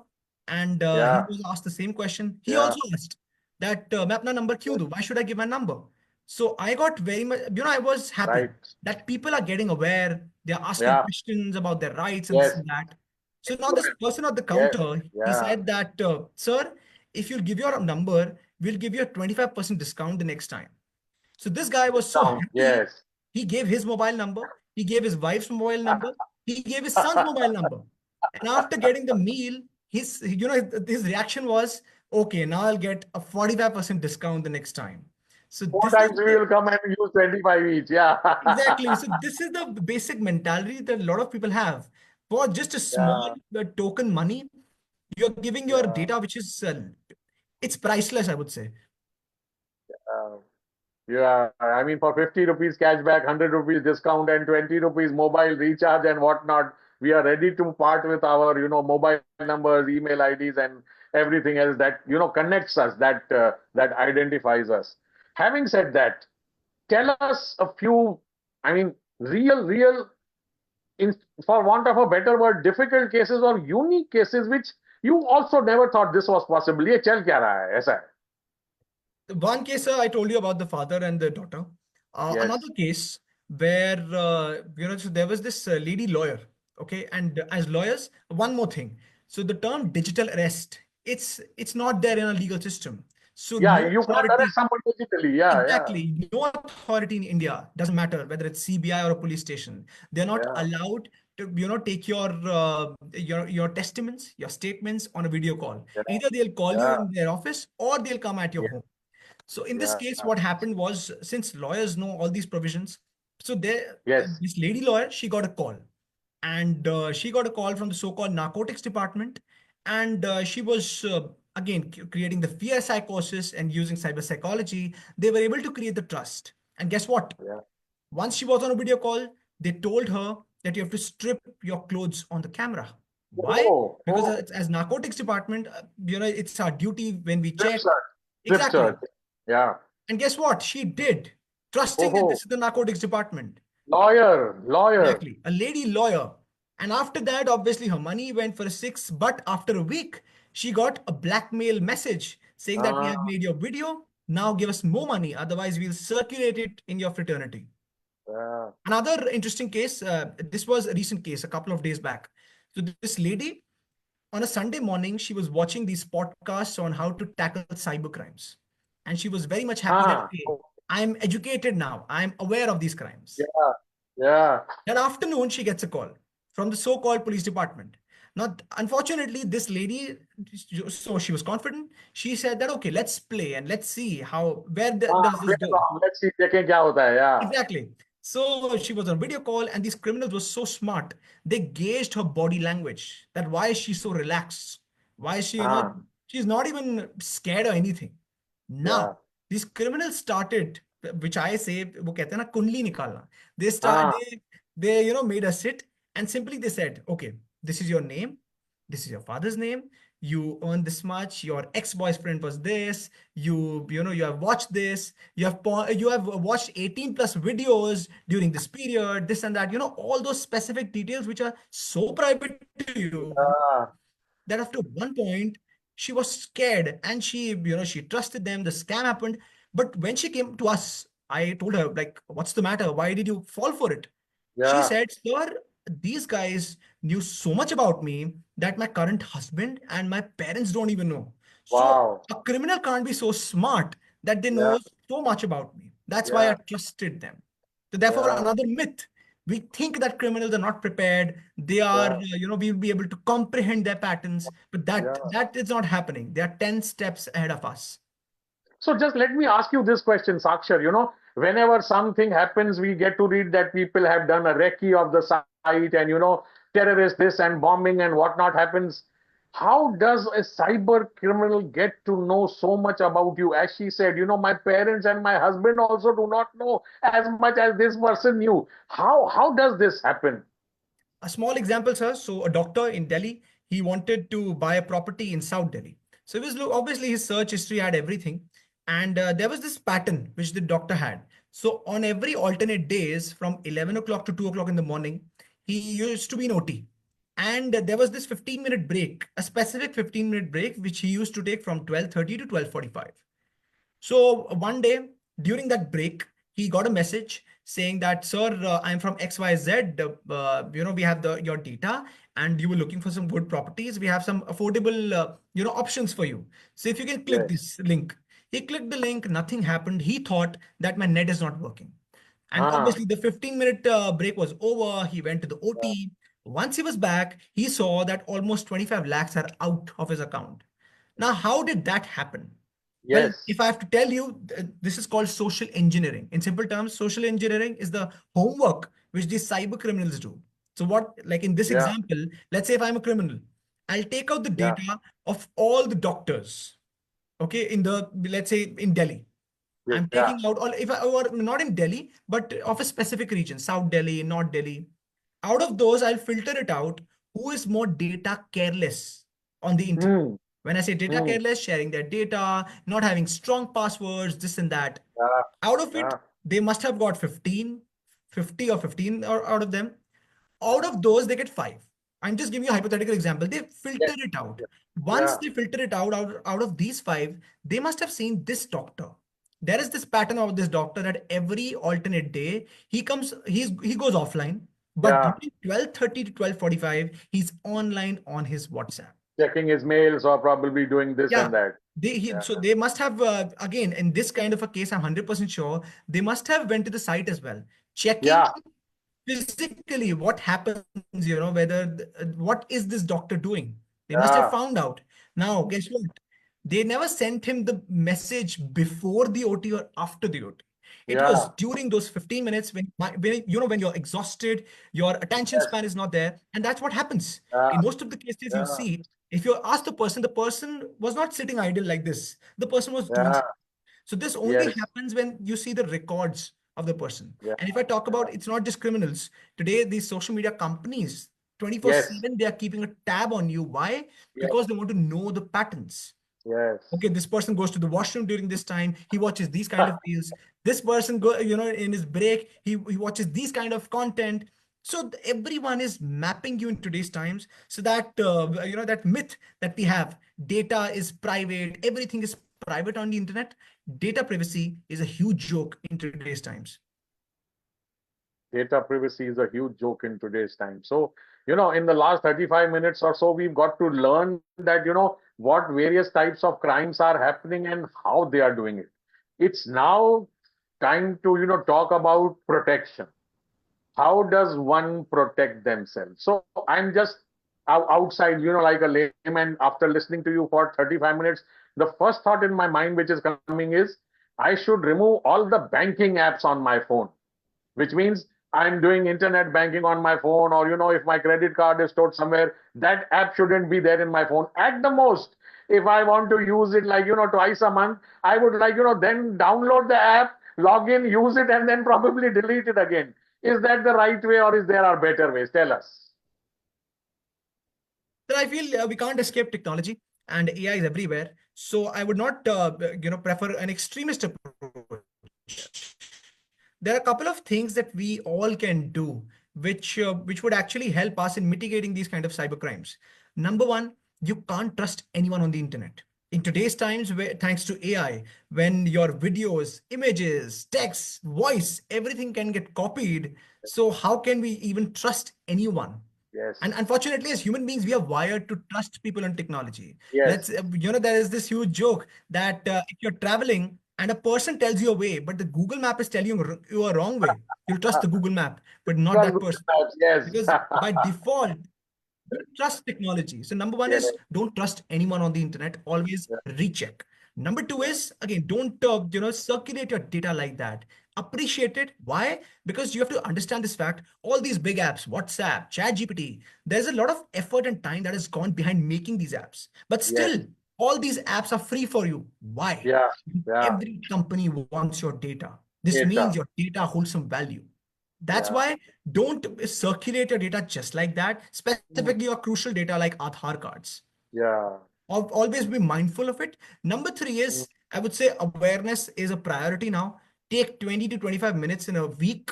Speaker 2: and he
Speaker 1: Yeah.
Speaker 2: was asked the same question. He
Speaker 1: Yeah.
Speaker 2: also asked that मैं अपना number क्यों दूं? Why should I give my number? So I got very much, I was happy
Speaker 1: Right.
Speaker 2: that people are getting aware. They're asking
Speaker 1: Yeah.
Speaker 2: questions about their rights and this
Speaker 1: Yes.
Speaker 2: and that. So now this person at the
Speaker 1: Yes.
Speaker 2: counter, he
Speaker 1: Yeah.
Speaker 2: said that, sir, if you'll give your number, we'll give you a 25% discount the next time. So this guy was so
Speaker 1: Discount.
Speaker 2: happy.
Speaker 1: Yes.
Speaker 2: He gave his mobile number. He gave his wife's mobile number. He gave his son's mobile number. And after getting the meal, his reaction was, okay, now I'll get a 45% discount the next time. So
Speaker 1: Four
Speaker 2: this is
Speaker 1: times we will come and use 25 each. Yeah.
Speaker 2: exactly. So this is the basic mentality that a lot of people have. For just a small
Speaker 1: Yeah.
Speaker 2: token money, you're giving your
Speaker 1: Yeah.
Speaker 2: data, which is it's priceless, I would say.
Speaker 1: Uh, yeah. I mean, for 50 rupees cashback, 100 rupees discount, and 20 rupees mobile recharge and whatnot, we are ready to part with our, mobile numbers, email IDs, and everything else that, connects us, that identifies us. Having said that, tell us a few, I mean, real, in, for want of a better word, difficult cases or unique cases which you also never thought this was possible. ये चल क्या रहा है ऐसा है?
Speaker 2: One case I told you about the father and the daughter. Another
Speaker 1: Yes.
Speaker 2: case where so there was this lady lawyer, okay, and as lawyers, one more thing. So the term digital arrest it's not there in a legal system. So
Speaker 1: Yeah,
Speaker 2: no
Speaker 1: you can't arrest
Speaker 2: authority.
Speaker 1: someone digitally. Yeah, yeah,
Speaker 2: Exactly. No authority in India, doesn't matter whether it's CBI or a police station. They're not
Speaker 1: yeah,
Speaker 2: allowed to, take your testaments, your statements on a video call.
Speaker 1: yeah,
Speaker 2: Either they'll call you
Speaker 1: yeah,
Speaker 2: in their office or they'll come at your
Speaker 1: yeah,
Speaker 2: home. So in this
Speaker 1: yeah.
Speaker 2: case, what happened was, since lawyers know all these provisions, so
Speaker 1: Yes.
Speaker 2: this lady lawyer, she got a call, and she got a call from the so-called narcotics department, and she was again creating the fear psychosis and using cyber psychology. They were able to create the trust, and guess what?
Speaker 1: Yeah.
Speaker 2: Once she was on a video call, they told her that you have to strip your clothes on the camera. Why?
Speaker 1: Oh,
Speaker 2: Because
Speaker 1: oh.
Speaker 2: as narcotics department, it's our duty when we
Speaker 1: Strip
Speaker 2: check.
Speaker 1: search. Strip
Speaker 2: Exactly.
Speaker 1: search. Yeah.
Speaker 2: And guess what? She did, trusting that
Speaker 1: Oh,
Speaker 2: this is the narcotics department.
Speaker 1: lawyer, lawyer.
Speaker 2: Exactly. A lady lawyer. And after that, obviously, her money went for a six. But after a week, she got a blackmail message saying that we have
Speaker 1: Ah,
Speaker 2: made your video. Now give us more money. Otherwise, we'll circulate it in your fraternity.
Speaker 1: yeah.
Speaker 2: Another interesting case. This was a recent case, a couple of days back. So this lady, on a Sunday morning, she was watching these podcasts on how to tackle cyber crimes. And she was very much happy that,
Speaker 1: Ah,
Speaker 2: okay,
Speaker 1: oh,
Speaker 2: I'm educated now. I'm aware of these crimes.
Speaker 1: yeah, yeah.
Speaker 2: That afternoon, she gets a call from the so-called police department. Now, unfortunately, this lady, so she was confident. She said that, okay, let's play and let's see
Speaker 1: हाँ,
Speaker 2: does this
Speaker 1: play
Speaker 2: go?
Speaker 1: along. Let's see देखें क्या होता है. Yeah,
Speaker 2: Exactly. So she was on video call, and these criminals were so smart. They gauged her body language. That why is she so relaxed? Why is she,
Speaker 1: हाँ,
Speaker 2: she's not even scared or anything.
Speaker 1: yeah,
Speaker 2: Now, these criminals started, which I say, वो कहते हैं ना कुंडली निकालना. They start,
Speaker 1: हाँ,
Speaker 2: they made us sit, and simply they said, okay, this is your name, this is your father's name, you earn this much, your ex-boyfriend was this, you have watched this, you have watched 18 plus videos during this period, this and that, all those specific details which are so private to you,
Speaker 1: yeah,
Speaker 2: that after one point she was scared, and she trusted them. The scam happened. But when she came to us, I told her, like, what's the matter, why did you fall for it? She
Speaker 1: yeah.
Speaker 2: said, sir, these guys knew so much about me that my current husband and my parents don't even know. So
Speaker 1: Wow.
Speaker 2: a criminal can't be so smart that they
Speaker 1: Yeah,
Speaker 2: know so much about me. That's why I
Speaker 1: yeah,
Speaker 2: trusted them. So therefore,
Speaker 1: yeah,
Speaker 2: another myth. We think that criminals are not prepared. They are,
Speaker 1: yeah,
Speaker 2: we'll be able to comprehend their patterns, but that
Speaker 1: yeah.
Speaker 2: that is not happening. They are 10 steps ahead of us.
Speaker 1: So just let me ask you this question, Sakshar. Whenever something happens, we get to read that people have done a recce of the site and, terrorist this and bombing and whatnot happens. How does a cyber criminal get to know so much about you? As she said, my parents and my husband also do not know as much as this person knew. How does this happen?
Speaker 2: A small example, sir. So a doctor in Delhi, he wanted to buy a property in South Delhi. So it was obviously his search history had everything, and there was this pattern which the doctor had. So on every alternate days from 11 o'clock to 2 o'clock in the morning, he used to be in OT. And there was this 15-minute break, a specific 15-minute break, which he used to take from 12:30 to 12:45. So one day during that break, he got a message saying that, sir, I'm from XYZ. We have your data, and you were looking for some good properties. We have some affordable, options for you. So if you can click
Speaker 1: Yes.
Speaker 2: this link. He clicked the link, nothing happened. He thought that my net is not working. And
Speaker 1: Ah,
Speaker 2: obviously the 15-minute break was over. He went to the OT. Once he was back, he saw that almost 25 lakhs are out of his account. Now, how did that happen? Well,
Speaker 1: yes.
Speaker 2: if I have to tell you, this is called social engineering. In simple terms, social engineering is the homework which these cyber criminals do. So what, like in this
Speaker 1: Yeah,
Speaker 2: example, let's say if I'm a criminal, I'll take out the
Speaker 1: yeah,
Speaker 2: data of all the doctors, okay, let's say in Delhi. I'm
Speaker 1: yeah.
Speaker 2: taking out all, if I were not in Delhi, but of a specific region, South Delhi, North Delhi. Out of those, I'll filter it out. Who is more data careless on the internet?
Speaker 1: Hmm,
Speaker 2: When I say data
Speaker 1: hmm.
Speaker 2: careless, sharing their data, not having strong passwords, this and that.
Speaker 1: Yeah,
Speaker 2: Out of it,
Speaker 1: yeah,
Speaker 2: they must have got 15, 50 or 15 out of them. Out of those, they get five. I'm just giving you a hypothetical example. They
Speaker 1: yes,
Speaker 2: filter it out.
Speaker 1: yes,
Speaker 2: Once
Speaker 1: yeah.
Speaker 2: they filter it out of these five, they must have seen this doctor. There is this pattern of this doctor that every alternate day he goes offline, but
Speaker 1: Yeah,
Speaker 2: during 12:30 to 12:45, he's online on his WhatsApp.
Speaker 1: checking his mails or probably doing this
Speaker 2: Yeah.
Speaker 1: and that. Yeah,
Speaker 2: So they must have again in this kind of a case, I'm 100% sure they must have went to the site as well, checking
Speaker 1: yeah,
Speaker 2: physically what happens, whether what is this doctor doing. They must have
Speaker 1: yeah,
Speaker 2: found out. Now, guess what? They never sent him the message before the OT or after the OT. It was
Speaker 1: yeah,
Speaker 2: during those 15 minutes when you're exhausted, your attention
Speaker 1: yes,
Speaker 2: span is not there, and that's what happens.
Speaker 1: yeah,
Speaker 2: In most of the cases you
Speaker 1: yeah,
Speaker 2: see, if you ask the person was not sitting idle like this. The person was doing
Speaker 1: yeah,
Speaker 2: something. So this only
Speaker 1: yes,
Speaker 2: happens when you see the records of the person.
Speaker 1: yeah,
Speaker 2: And if I talk
Speaker 1: yeah,
Speaker 2: about, it's not just criminals. Today, these social media companies,
Speaker 1: yes,
Speaker 2: 24/7, they are keeping a tab on you. Why?
Speaker 1: yes,
Speaker 2: Because they want to know the patterns.
Speaker 1: yes.
Speaker 2: Okay, this person goes to the washroom during this time. He watches these kind of reels. This person in his break, he watches these kind of content. So everyone is mapping you in today's times. So that that myth that we have, data is private, everything is private on the internet. Data privacy is a huge joke in today's times.
Speaker 1: Data privacy is a huge joke in today's time. So, in the last 35 minutes or so, we've got to learn that, what various types of crimes are happening and how they are doing it. It's now time to, talk about protection. How does one protect themselves? So I'm just outside, like a layman. After listening to you for 35 minutes, the first thought in my mind which is coming is I should remove all the banking apps on my phone, which means I'm doing internet banking on my phone, or if my credit card is stored somewhere, that app shouldn't be there in my phone. At the most, if I want to use it like twice a month, I would like then download the app, log in, use it, and then probably delete it again. Is that the right way, or is there are better ways? Tell us.
Speaker 2: So I feel we can't escape technology, and AI is everywhere. So I would not, prefer an extremist approach. There are a couple of things that we all can do, which would actually help us in mitigating these kind of cyber crimes. Number one, you can't trust anyone on the internet. In today's times, where, thanks to AI, when your videos, images, text, voice, everything can get copied, so how can we even trust anyone? And
Speaker 1: Yes.
Speaker 2: unfortunately, as human beings, we are wired to trust people and technology.
Speaker 1: Yes.
Speaker 2: There is this huge joke that if you're traveling and a person tells you a way, but the Google map is telling you a wrong way, you'll trust the Google map, but not
Speaker 1: Trust
Speaker 2: that
Speaker 1: Google
Speaker 2: person.
Speaker 1: Maps. Yes.
Speaker 2: Because by default, you trust technology. So number one
Speaker 1: Yes.
Speaker 2: is don't trust anyone on the internet. Always
Speaker 1: Yeah.
Speaker 2: recheck. Number two
Speaker 1: Yeah.
Speaker 2: is again don't circulate your data like that. Appreciate it. Why? Because you have to understand this fact. All these big apps, WhatsApp, ChatGPT, there's a lot of effort and time that has gone behind making these apps. But
Speaker 1: Yes.
Speaker 2: still, all these apps are free for you. Why?
Speaker 1: Yeah. Yeah.
Speaker 2: Every company wants your data. This
Speaker 1: Data.
Speaker 2: means your data holds some value. That's
Speaker 1: Yeah.
Speaker 2: why don't circulate your data just like that,
Speaker 1: Mm.
Speaker 2: specifically your crucial data like Aadhaar cards.
Speaker 1: Yeah.
Speaker 2: Always be mindful of it. Number three
Speaker 1: Mm.
Speaker 2: is, I would say, awareness is a priority now. Take 20 to 25 minutes in a week.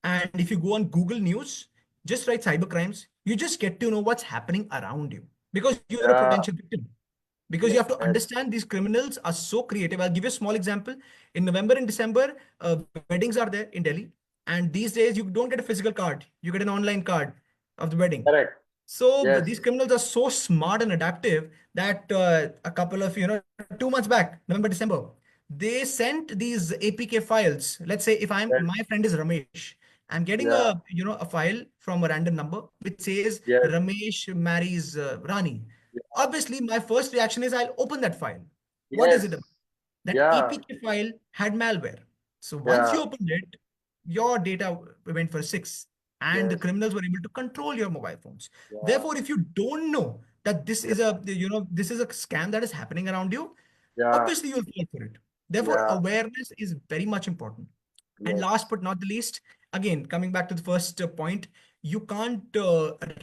Speaker 2: And if you go on Google News, just write cybercrimes, you just get to know what's happening around you because you're a
Speaker 1: Yeah.
Speaker 2: potential victim. Because you have to
Speaker 1: Yes.
Speaker 2: understand these criminals are so creative. I'll give you a small example. In November and December, weddings are there in Delhi. And these days, you don't get a physical card, you get an online card of the wedding.
Speaker 1: Correct.
Speaker 2: So
Speaker 1: Yes.
Speaker 2: these criminals are so smart and adaptive that a couple of 2 months back, November, December, they sent these APK files. Let's say if
Speaker 1: Yes.
Speaker 2: my friend is Ramesh, I'm getting
Speaker 1: Yeah.
Speaker 2: a file from a random number which says
Speaker 1: Yes.
Speaker 2: Ramesh marries Rani.
Speaker 1: Yeah.
Speaker 2: Obviously, my first reaction is I'll open that file. What is it
Speaker 1: Yes.
Speaker 2: about? That
Speaker 1: Yeah.
Speaker 2: APK file had malware. So once
Speaker 1: Yeah.
Speaker 2: you opened it, your data went for six, and the
Speaker 1: Yes.
Speaker 2: criminals were able to control your mobile phones.
Speaker 1: Yeah.
Speaker 2: Therefore, if you don't know that
Speaker 1: Yeah.
Speaker 2: this is a scam that is happening around you,
Speaker 1: Yeah.
Speaker 2: obviously you'll fall for it. Therefore,
Speaker 1: Yeah.
Speaker 2: awareness is very much important. And last
Speaker 1: Yes.
Speaker 2: but not the least, again, coming back to the first point, you can't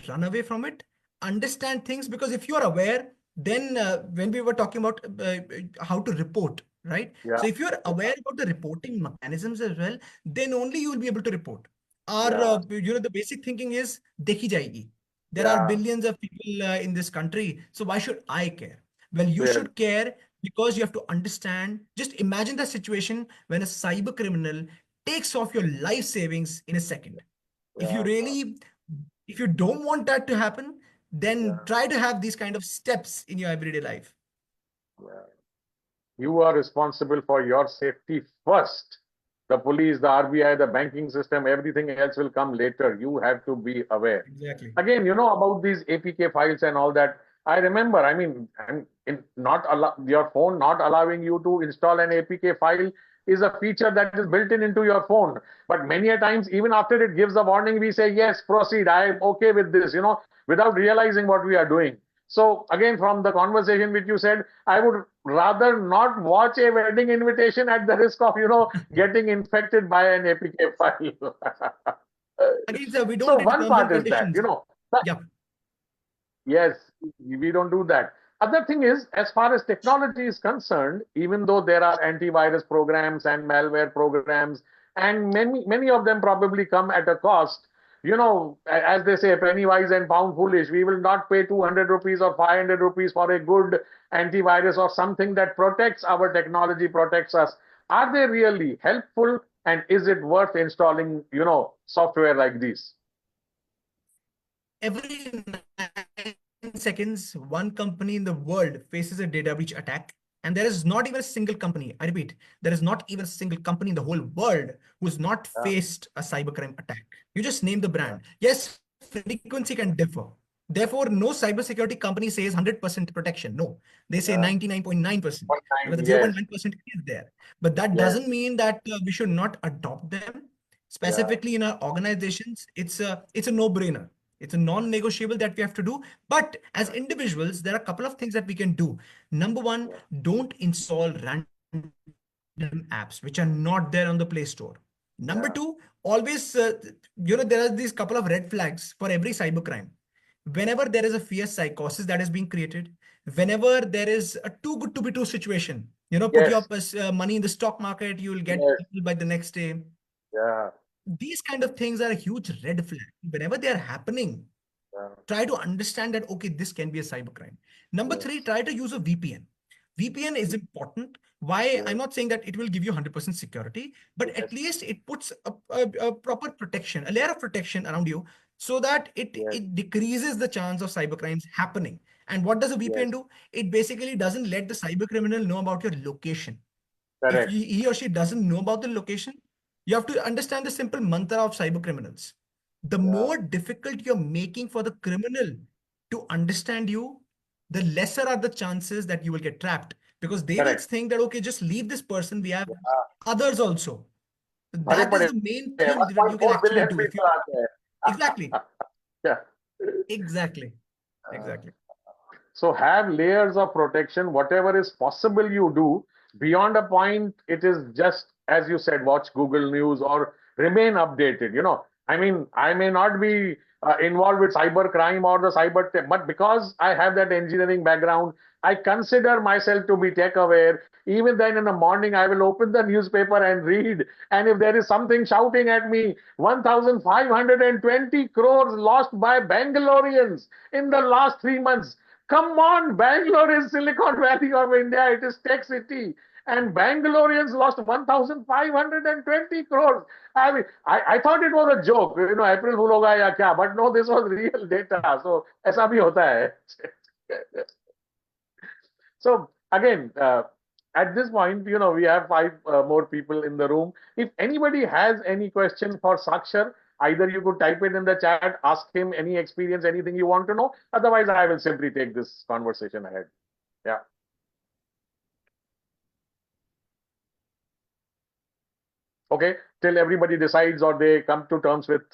Speaker 2: run away from it. Understand things because if you are aware, then when we were talking about how to report, right?
Speaker 1: Yeah.
Speaker 2: So if you're
Speaker 1: Yeah.
Speaker 2: aware about the reporting mechanisms as well, then only you will be able to report. Our,
Speaker 1: Yeah.
Speaker 2: the basic thinking is dekhi jayegi. There are
Speaker 1: Yeah.
Speaker 2: billions of people in this country, so why should I care? Well, you
Speaker 1: Yes.
Speaker 2: should care because you have to understand. Just imagine the situation when a cyber criminal takes off your life savings in a second. If you
Speaker 1: Yeah.
Speaker 2: really, if you don't want that to happen, then
Speaker 1: Yeah.
Speaker 2: try to have these kind of steps in your everyday life.
Speaker 1: Yeah. You are responsible for your safety first. The police, the RBI, the banking system, everything else will come later. You have to be aware.
Speaker 2: Exactly.
Speaker 1: Again, about these APK files and all that. I remember, not your phone not allowing you to install an APK file is a feature that is built in into your phone. But many a times, even after it gives a warning, we say, yes, proceed. I am okay with this, without realizing what we are doing. So again, from the conversation which you said, I would rather not watch a wedding invitation at the risk of, getting infected by an APK file.
Speaker 2: Again, sir, we don't
Speaker 1: So
Speaker 2: read the
Speaker 1: one
Speaker 2: terms and
Speaker 1: part is that,
Speaker 2: conditions. Yeah.
Speaker 1: yes, we don't do that. Other thing is, as far as technology is concerned, even though there are antivirus programs and malware programs, and many of them probably come at a cost, as they say, penny wise and pound foolish. We will not pay 200 rupees or 500 rupees for a good antivirus or something that protects our technology, protects us. Are they really helpful? And is it worth installing, software like this?
Speaker 2: Every 9 seconds, one company in the world faces a data breach attack. And there is not even a single company, I repeat, there is not even a single company in the whole world who's not
Speaker 1: Yeah,
Speaker 2: faced a cybercrime attack. You just name the
Speaker 1: yeah,
Speaker 2: brand. Yes, frequency can differ. Therefore, no cybersecurity company says 100% protection. No, they say
Speaker 1: yeah.
Speaker 2: 99.9%.
Speaker 1: One
Speaker 2: Where
Speaker 1: time,
Speaker 2: the
Speaker 1: yes,
Speaker 2: 0.1% is there. But that
Speaker 1: yes,
Speaker 2: doesn't mean that we should not adopt them.
Speaker 1: yeah,
Speaker 2: Specifically in our organizations, it's a no-brainer. It's a non-negotiable that we have to do. But as
Speaker 1: yeah,
Speaker 2: individuals, there are a couple of things that we can do. Number one,
Speaker 1: yeah,
Speaker 2: don't install random apps which are not there on the Play Store. Number
Speaker 1: yeah.
Speaker 2: two, always, there are these couple of red flags for every cybercrime. Whenever there is a fear psychosis that is being created, whenever there is a too good to be true situation, put your
Speaker 1: Yes,
Speaker 2: money in the stock market, you will get
Speaker 1: yes,
Speaker 2: people by the next day.
Speaker 1: yeah,
Speaker 2: These kind of things are a huge red flag. Whenever they are happening,
Speaker 1: yeah,
Speaker 2: try to understand that, okay, this can be a cybercrime. Number three,
Speaker 1: yes,
Speaker 2: try to use a VPN. VPN is important. Why? I'm
Speaker 1: yes,
Speaker 2: not saying that it will give you 100% security, but at
Speaker 1: yes,
Speaker 2: least it puts a proper protection, a layer of protection around you so that it,
Speaker 1: yes,
Speaker 2: it decreases the chance of cybercrimes happening. And what does a VPN
Speaker 1: yes,
Speaker 2: do? It basically doesn't let the cybercriminal know about your location. If
Speaker 1: correct,
Speaker 2: he or she doesn't know about the location, you have to understand the simple mantra of cyber criminals. The
Speaker 1: yeah,
Speaker 2: more difficult you're making for the criminal to understand you, the lesser are the chances that you will get trapped because they will
Speaker 1: correct.
Speaker 2: think that, okay, just leave this person. We have
Speaker 1: Yeah,
Speaker 2: others also.
Speaker 1: भरे
Speaker 2: That is
Speaker 1: पड़े
Speaker 2: the main
Speaker 1: हैं,
Speaker 2: thing that you can
Speaker 1: 1.4
Speaker 2: actually
Speaker 1: billion
Speaker 2: do. If you
Speaker 1: people आते
Speaker 2: exactly,
Speaker 1: हैं. Yeah.
Speaker 2: exactly,
Speaker 1: Uh,
Speaker 2: exactly.
Speaker 1: So have layers of protection, whatever is possible you do. Beyond a point, it is just, as you said, watch Google News or remain updated. I may not be involved with cyber crime or the cyber tech, but because I have that engineering background, I consider myself to be tech aware. Even then in the morning, I will open the newspaper and read. And if there is something shouting at me, 1,520 crores lost by Bangaloreans in the last 3 months. Come on, Bangalore is Silicon Valley of India. It is tech city. And Bangaloreans lost 1,520 crores. I thought it was a joke, April Fool hoga ya kya, but no, this was real data. So, ऐसा भी होता है. So again, at this point, we have five more people in the room. If anybody has any question for Sakshar, either you could type it in the chat, ask him any experience, anything you want to know. Otherwise, I will simply take this conversation ahead. Yeah. Okay. Till everybody decides or they come to terms with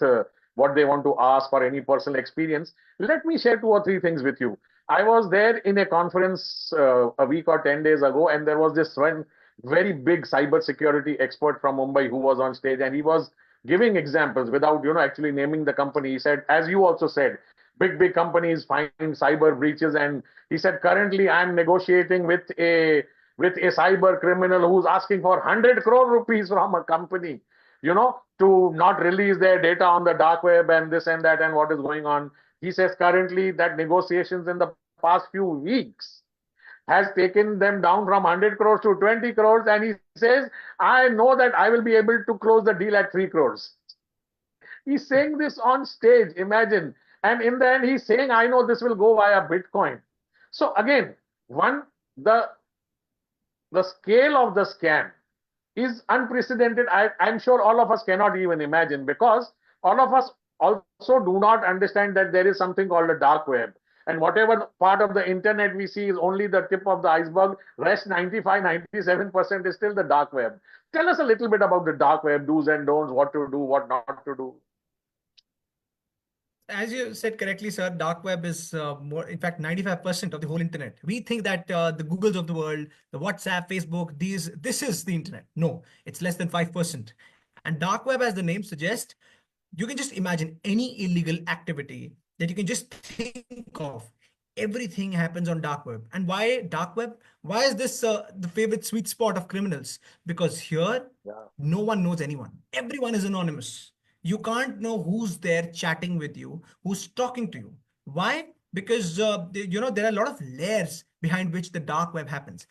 Speaker 1: what they want to ask or any personal experience, let me share two or three things with you. I was there in a conference a week or 10 days ago, and there was this one very big cybersecurity expert from Mumbai who was on stage, and he was giving examples without, actually naming the company. He said, as you also said, big companies find cyber breaches, and he said, currently I'm negotiating with a cyber criminal who's asking for 100 crore rupees from a company, to not release their data on the dark web and this and that and what is going on. He says currently that negotiations in the past few weeks has taken them down from 100 crores to 20 crores. And he says, I know that I will be able to close the deal at 3 crores. He's saying this on stage. Imagine. And in the end, he's saying, I know this will go via Bitcoin. So again, one, the scale of the scam is unprecedented. I'm sure all of us cannot even imagine, because all of us also do not understand that there is something called a dark web. And whatever part of the internet we see is only the tip of the iceberg. Rest 95, 97% is still the dark web. Tell us a little bit about the dark web, do's and don'ts, what to do, what not to do.
Speaker 2: As you said correctly, sir, dark web is more, in fact, 95% of the whole internet. We think that the Googles of the world, the WhatsApp, Facebook, this is the internet. No, it's less than 5%. And dark web, as the name suggests, you can just imagine any illegal activity that you can just think of. Everything happens on dark web. And why dark web? Why is this the favorite sweet spot of criminals? Because here,
Speaker 1: Yeah,
Speaker 2: no one knows anyone. Everyone is anonymous. You can't know who's there chatting with you, who's talking to you. Why? Because there are a lot of layers behind which the dark web happens.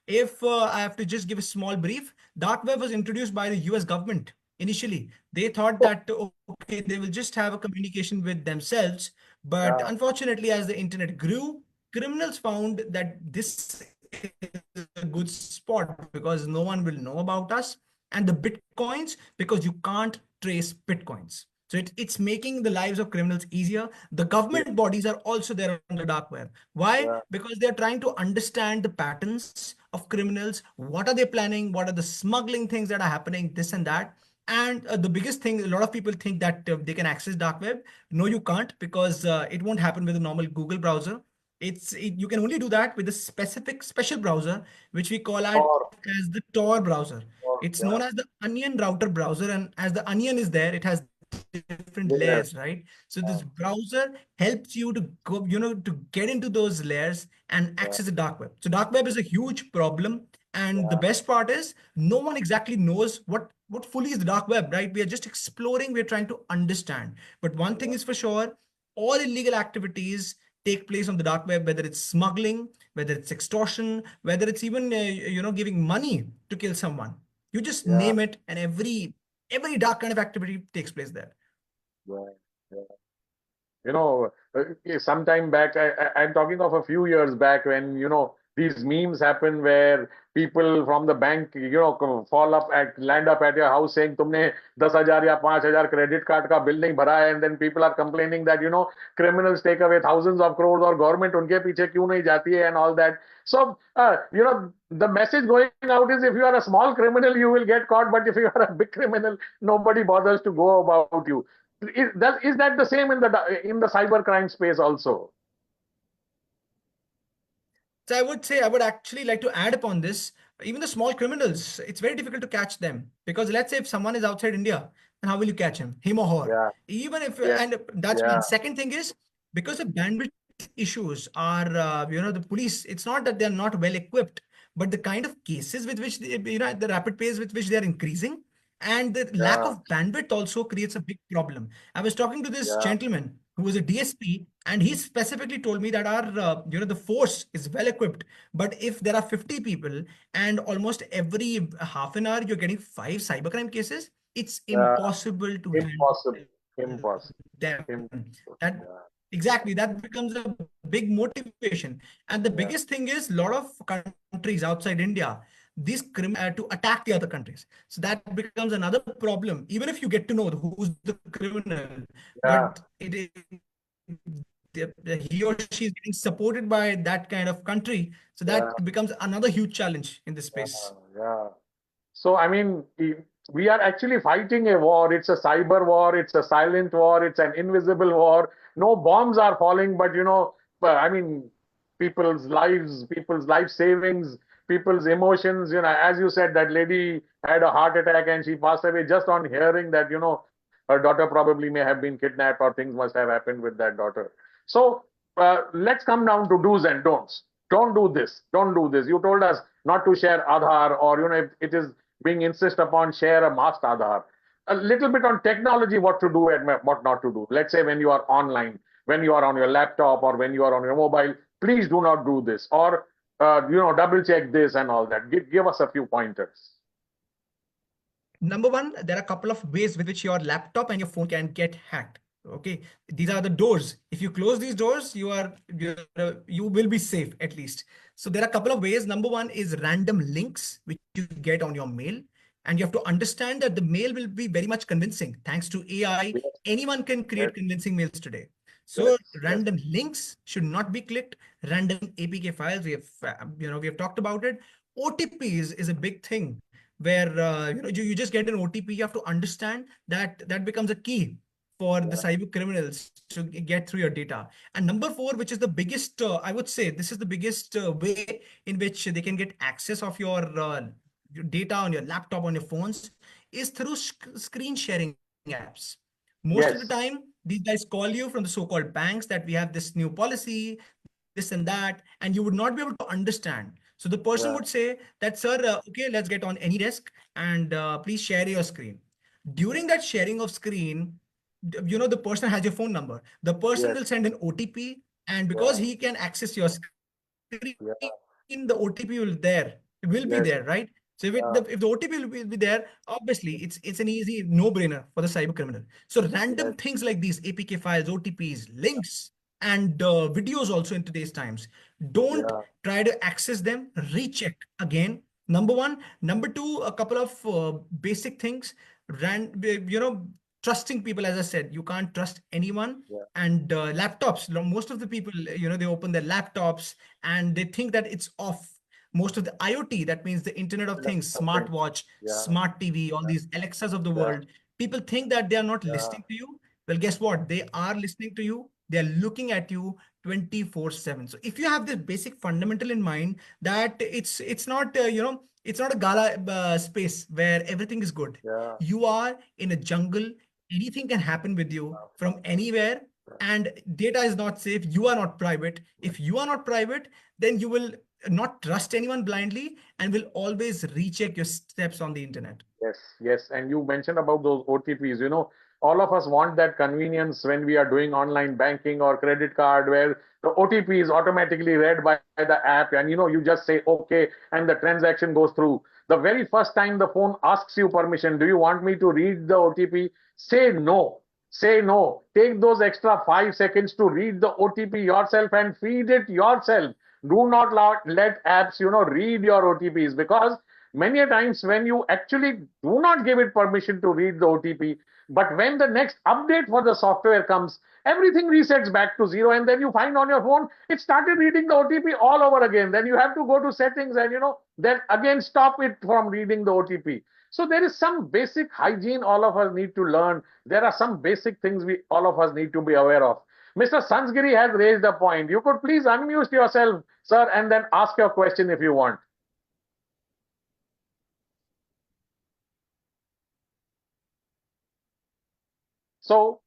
Speaker 2: If I have to just give a small brief, dark web was introduced by the US government initially. They thought that, okay, they will just have a communication with themselves. But
Speaker 1: yeah,
Speaker 2: unfortunately, as the internet grew, criminals found that this is a good spot because no one will know about us. And the bitcoins, because you can't trace bitcoins. So it's making the lives of criminals easier. The
Speaker 1: yeah,
Speaker 2: government bodies are also there on the dark web. Why?
Speaker 1: yeah,
Speaker 2: Because they're trying to understand the patterns of criminals. What are they planning? What are the smuggling things that are happening? This and that. And the biggest thing, a lot of people think that they can access dark web. No, you can't, because it won't happen with a normal Google browser. You can only do that with a specific special browser, which we call out
Speaker 1: or,
Speaker 2: as the Tor browser. It's
Speaker 1: yeah,
Speaker 2: known as the Onion router browser, and as the onion is there, it has different
Speaker 1: yes,
Speaker 2: layers, right? So this browser helps you to go, to get into those layers and
Speaker 1: yeah,
Speaker 2: access the dark web. So dark web is a huge problem, and the
Speaker 1: yeah,
Speaker 2: best part is no one exactly knows what fully is the dark web, right? We are just exploring, we're trying to understand. But one thing
Speaker 1: yeah,
Speaker 2: is for sure, all illegal activities take place on the dark web, whether it's smuggling, whether it's extortion, whether it's even giving money to kill someone. You just
Speaker 1: yeah,
Speaker 2: name it, and every dark kind of activity takes place there.
Speaker 1: yeah, yeah. Some time back, I'm talking of a few years back, when, these memes happen where people from the bank, land up at your house saying, तुमने 10,000 या 5,000 credit card का bill नहीं भरा है, and then people are complaining that, criminals take away thousands of crores और government उनके पीछे क्यों नहीं जाती है and all that. So, the message going out is, if you are a small criminal, you will get caught, but if you are a big criminal, nobody bothers to go about you. Is that the same in the cybercrime space also?
Speaker 2: So I would say, I would actually like to add upon this. Even the small criminals, it's very difficult to catch them, because let's say if someone is outside India, then how will you catch him or her?
Speaker 1: Yeah,
Speaker 2: Even if,
Speaker 1: yeah,
Speaker 2: and that's one.
Speaker 1: yeah,
Speaker 2: Second thing is, because the bandwidth issues are, the police, it's not that they're not well equipped, but the kind of cases with which, the rapid pace with which they're increasing, and the lack
Speaker 1: yeah,
Speaker 2: of bandwidth also creates a big problem. I was talking to this
Speaker 1: yeah,
Speaker 2: gentleman who was a DSP, and he specifically told me that the force is well equipped, but if there are 50 people and almost every half an hour you're getting 5 cybercrime cases, it's
Speaker 1: yeah.
Speaker 2: impossible to
Speaker 1: Impossible,
Speaker 2: handle
Speaker 1: impossible,
Speaker 2: them.
Speaker 1: impossible.
Speaker 2: That
Speaker 1: Yeah,
Speaker 2: exactly, that becomes a big motivation. And the
Speaker 1: yeah,
Speaker 2: biggest thing is, a lot of countries outside India, these criminals to attack the other countries. So that becomes another problem. Even if you get to know who's the criminal,
Speaker 1: yeah,
Speaker 2: but he or she is getting supported by that kind of country. So
Speaker 1: yeah,
Speaker 2: that becomes another huge challenge in this
Speaker 1: yeah,
Speaker 2: space.
Speaker 1: yeah. So, I mean, we are actually fighting a war. It's a cyber war. It's a silent war. It's an invisible war. No bombs are falling, but, I mean, people's life savings, people's emotions. As you said, that lady had a heart attack and she passed away just on hearing that, her daughter probably may have been kidnapped, or things must have happened with that daughter. So, let's come down to do's and don'ts. Don't do this. Don't do this. You told us not to share Aadhaar, or, if it is being insist upon, share a masked Aadhaar. A little bit on technology, what to do and what not to do. Let's say when you are online, when you are on your laptop, or when you are on your mobile, please do not do this, or double check this and all that. Give us a few pointers.
Speaker 2: Number one, there are a couple of ways with which your laptop and your phone can get hacked. Okay, these are the doors. If you close these doors, you will be safe at least. So there are a couple of ways. Number one is random links which you get on your mail, and you have to understand that the mail will be very much convincing. Thanks to AI,
Speaker 1: Yes,
Speaker 2: anyone can
Speaker 1: yes,
Speaker 2: create convincing mails today.
Speaker 1: yes,
Speaker 2: So
Speaker 1: yes,
Speaker 2: random links should not be clicked. Random APK files, we have talked about it. OTPs is a big thing where you just get an OTP. You have to understand that that becomes a key for the
Speaker 1: yeah,
Speaker 2: cyber criminals to get through your data. And number four, which is the biggest, I would say, this is the biggest way in which they can get access of your data on your laptop, on your phones, is through screen sharing apps. Most of the time,
Speaker 1: yes,
Speaker 2: these guys call you from the so-called banks that we have this new policy, this and that, and you would not be able to understand. So the person would
Speaker 1: yeah,
Speaker 2: say that, sir, okay, let's get on any desk and please share your screen. During that sharing of screen, the person has your phone number. The person
Speaker 1: yes,
Speaker 2: will send an OTP, and because
Speaker 1: yeah,
Speaker 2: he can access your screen, the OTP
Speaker 1: yeah,
Speaker 2: will be there, right? So if the
Speaker 1: yeah,
Speaker 2: OTP will be there, obviously it's an easy no-brainer for the cyber criminal. So random
Speaker 1: yes,
Speaker 2: things like these APK files, OTPs, links, and videos also in today's times, don't
Speaker 1: yeah,
Speaker 2: try to access them. Recheck again. Number one. Number two, a couple of basic things. Ran, trusting people, as I said, you can't trust anyone.
Speaker 1: yeah,
Speaker 2: And laptops, most of the people, they open their laptops and they think that it's off. Most of the IoT, that means the Internet of
Speaker 1: Internet
Speaker 2: Things,
Speaker 1: of Things.
Speaker 2: smartwatch,
Speaker 1: Yeah,
Speaker 2: smart TV, all these Alexas of the
Speaker 1: yeah,
Speaker 2: world, people think that they are not
Speaker 1: yeah,
Speaker 2: listening to you. Well, guess what? They are listening to you. They are looking at you 24/7. So if you have this basic fundamental in mind, that it's not it's not a gala space where everything is good.
Speaker 1: yeah,
Speaker 2: You are in a jungle. Anything can happen with you from anywhere, and data is not safe. You are not private. If you are not private, then you will not trust anyone blindly and will always recheck your steps on the internet.
Speaker 1: yes, yes. And you mentioned about those OTPs. All of us want that convenience when we are doing online banking or credit card, where the OTP is automatically read by the app, and you just say okay, and the transaction goes through. The very first time the phone asks you permission, do you want me to read the OTP? Say no. Say no. Take those extra 5 seconds to read the OTP yourself and feed it yourself. Do not let apps, read your OTPs, because many a times when you actually do not give it permission to read the OTP, but when the next update for the software comes, everything resets back to zero, and then you find on your phone it started reading the OTP all over again. Then you have to go to settings and then again stop it from reading the OTP. So there is some basic hygiene all of us need to learn. There are some basic things we all of us need to be aware of. Mr. Sansgiri has raised a point. You could please unmute yourself, sir, and then ask your question if you want. So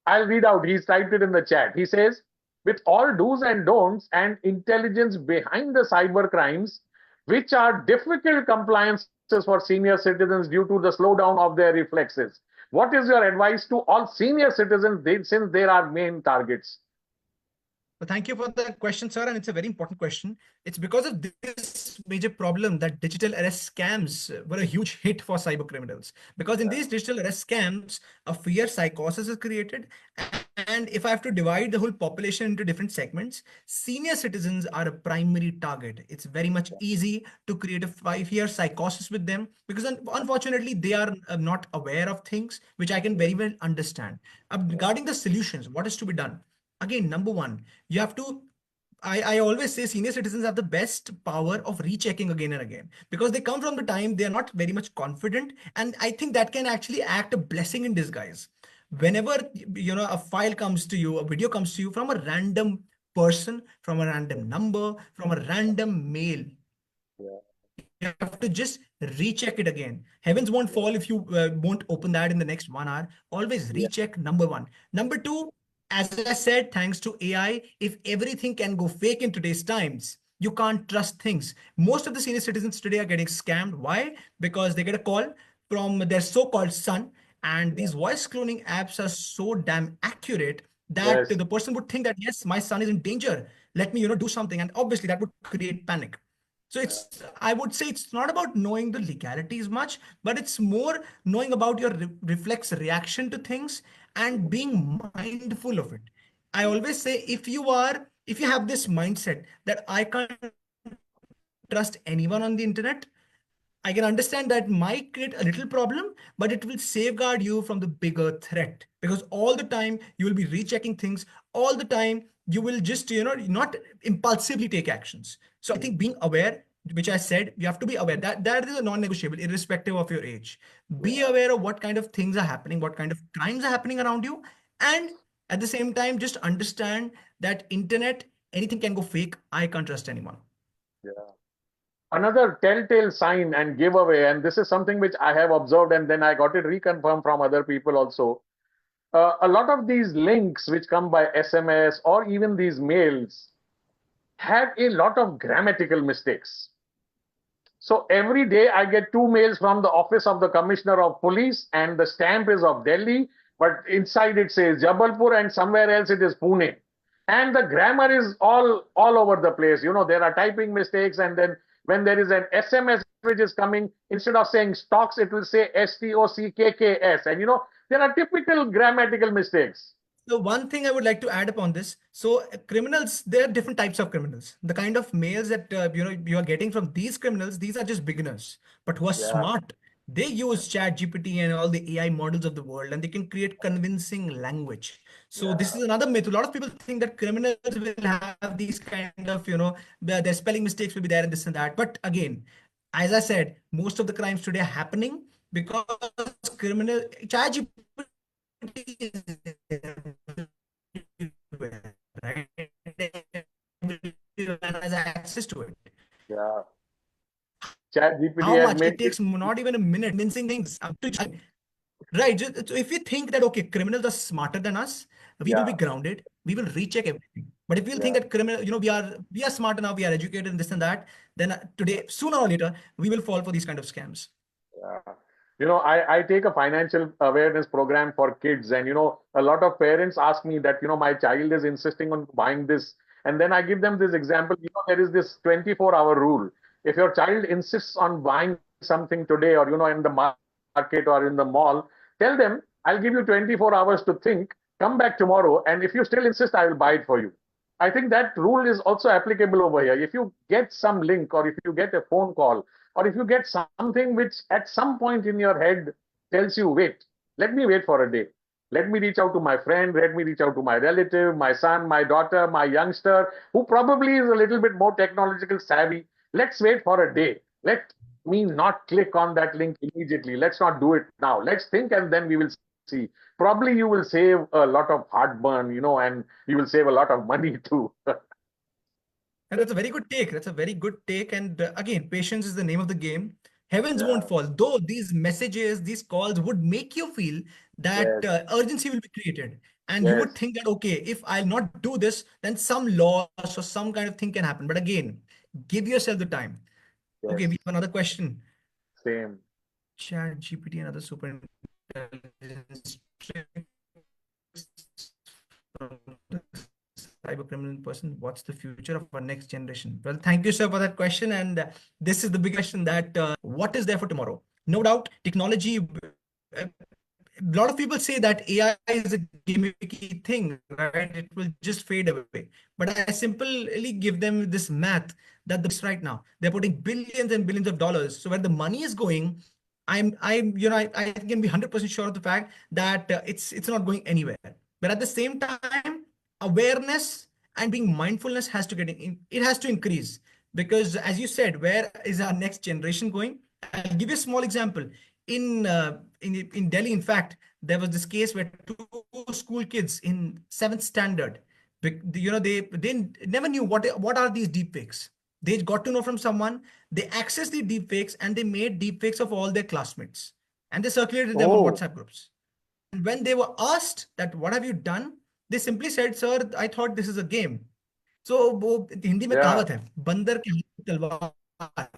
Speaker 1: I'll read out. He's typed it in the chat. He says, with all do's and don'ts and intelligence behind the cyber crimes, which are difficult compliances for senior citizens due to the slowdown of their reflexes, what is your advice to all senior citizens since they are main targets?
Speaker 2: Well, thank you for the question, sir. And it's a very important question. It's because of this major problem that digital arrest scams were a huge hit for cyber criminals. Because in
Speaker 1: Yeah,
Speaker 2: these digital arrest scams, a fear psychosis is created. And if I have to divide the whole population into different segments, senior citizens are a primary target. It's very much easy to create a fear psychosis with them because unfortunately they are not aware of things, which I can
Speaker 1: yeah,
Speaker 2: very well understand.
Speaker 1: yeah,
Speaker 2: Regarding the solutions, what is to be done? Again, number one, you have to I always say senior citizens have the best power of rechecking again and again because they come from the time they are not very much confident. And I think that can actually act a blessing in disguise. Whenever a file comes to you, a video comes to you from a random person, from a random number, from a random mail,
Speaker 1: yeah,
Speaker 2: you have to just recheck it again. Heavens won't
Speaker 1: yeah,
Speaker 2: fall if you won't open that in the next 1 hour. Always
Speaker 1: yeah,
Speaker 2: recheck, number one. Number two, as I said, thanks to AI, if everything can go fake in today's times, you can't trust things. Most of the senior citizens today are getting scammed. Why? Because they get a call from their so-called son, and
Speaker 1: yeah.
Speaker 2: these voice cloning apps are so damn accurate that
Speaker 1: Yes,
Speaker 2: the person would think that, yes, my son is in danger. Let me, do something. And obviously that would create panic. So it's, I would say it's not about knowing the legalities much, but it's more knowing about your reflex reaction to things and being mindful of it. I always say if you have this mindset that I can't trust anyone on the internet, I can understand that might create a little problem, but it will safeguard you from the bigger threat because all the time you will be rechecking things. All the time you will just, not impulsively take actions. So I think being aware, which I said, you have to be aware that that is a non-negotiable, irrespective of your age. Be
Speaker 1: Yeah.
Speaker 2: aware of what kind of things are happening, what kind of crimes are happening around you, and at the same time, just understand that internet, anything can go fake. I can't trust anyone.
Speaker 1: Yeah. Another telltale sign and giveaway, and this is something which I have observed, and then I got it reconfirmed from other people also. A lot of these links which come by SMS or even these mails have a lot of grammatical mistakes. So every day I get two mails from the office of the commissioner of police, and the stamp is of Delhi, but inside it says Jabalpur, and somewhere else it is Pune. And the grammar is all over the place. There are typing mistakes, and then when there is an SMS which is coming, instead of saying stocks, it will say STOCKKS. And there are typical grammatical mistakes.
Speaker 2: So one thing I would like to add upon this. So criminals, there are different types of criminals. The kind of mails that you are getting from these criminals, these are just beginners, but who are
Speaker 1: Yeah,
Speaker 2: smart. They use Chat GPT and all the AI models of the world, and they can create convincing language. So this
Speaker 1: yeah,
Speaker 2: is another myth. A lot of people think that criminals will have these kind of, their spelling mistakes will be there and this and that. But again, as I said, most of the crimes today are happening because criminal Chat GPT is everywhere, right? Everyone has access to it.
Speaker 1: yeah. Chat GPT
Speaker 2: How
Speaker 1: has
Speaker 2: much
Speaker 1: made
Speaker 2: it
Speaker 1: it.
Speaker 2: takes not even a minute convincing things up to right. So if we think that okay, criminals are smarter than us, we will be
Speaker 1: Yeah,
Speaker 2: grounded. We will recheck everything. But if we think
Speaker 1: yeah.
Speaker 2: that criminal, we are smart enough, we are educated and this and that, then today, sooner or later, we will fall for these kind of scams.
Speaker 1: Yeah. I take a financial awareness program for kids, and a lot of parents ask me that, my child is insisting on buying this. And then I give them this example, there is this 24-hour rule. If your child insists on buying something today, or, in the market or in the mall, tell them, I'll give you 24 hours to think, come back tomorrow, and if you still insist, I will buy it for you. I think that rule is also applicable over here. If you get some link, or if you get a phone call, or if you get something which at some point in your head tells you, wait, let me wait for a day. Let me reach out to my friend, let me reach out to my relative, my son, my daughter, my youngster, who probably is a little bit more technological savvy. Let's wait for a day. Let me not click on that link immediately. Let's not do it now. Let's think, and then we will see. Probably you will save a lot of heartburn, and you will save a lot of money too.
Speaker 2: And that's a very good take. That's a very good take. And again, patience is the name of the game. Heavens won't
Speaker 1: Yeah.
Speaker 2: fall. Though these messages, these calls would make you feel that
Speaker 1: Yes.
Speaker 2: urgency will be created. And you would
Speaker 1: Yes.
Speaker 2: think that, okay, if I'll not do this, then some loss or some kind of thing can happen. But again, give yourself the time. Okay, we
Speaker 1: Yes.
Speaker 2: have another question.
Speaker 1: Same.
Speaker 2: Chat GPT and other super intelligence tricks from the cyber criminal person. What's the future of our next generation? Well, thank you, sir, for that question. And this is the big question that what is there for tomorrow? No doubt, technology. A lot of people say that AI is a gimmicky thing, right? It will just fade away. But I simply give them this math that the right now they're putting billions and billions of dollars. So where the money is going, I can be 100% sure of the fact that it's not going anywhere. But at the same time, awareness and being mindfulness has to it has to increase because as you said, where is our next generation going? I'll give you a small example. In Delhi, in fact, there was this case where two school kids in seventh standard, they never knew what are these deepfakes. They got to know from someone. They accessed the deepfakes and they made deepfakes of all their classmates, and they circulated them on
Speaker 1: Oh,
Speaker 2: WhatsApp groups. And when they were asked that what have you done, they simply said, "Sir, I thought this is a game." So वो हिंदी में
Speaker 1: yeah,
Speaker 2: कहावत है, बंदर के हाथ में तलवार.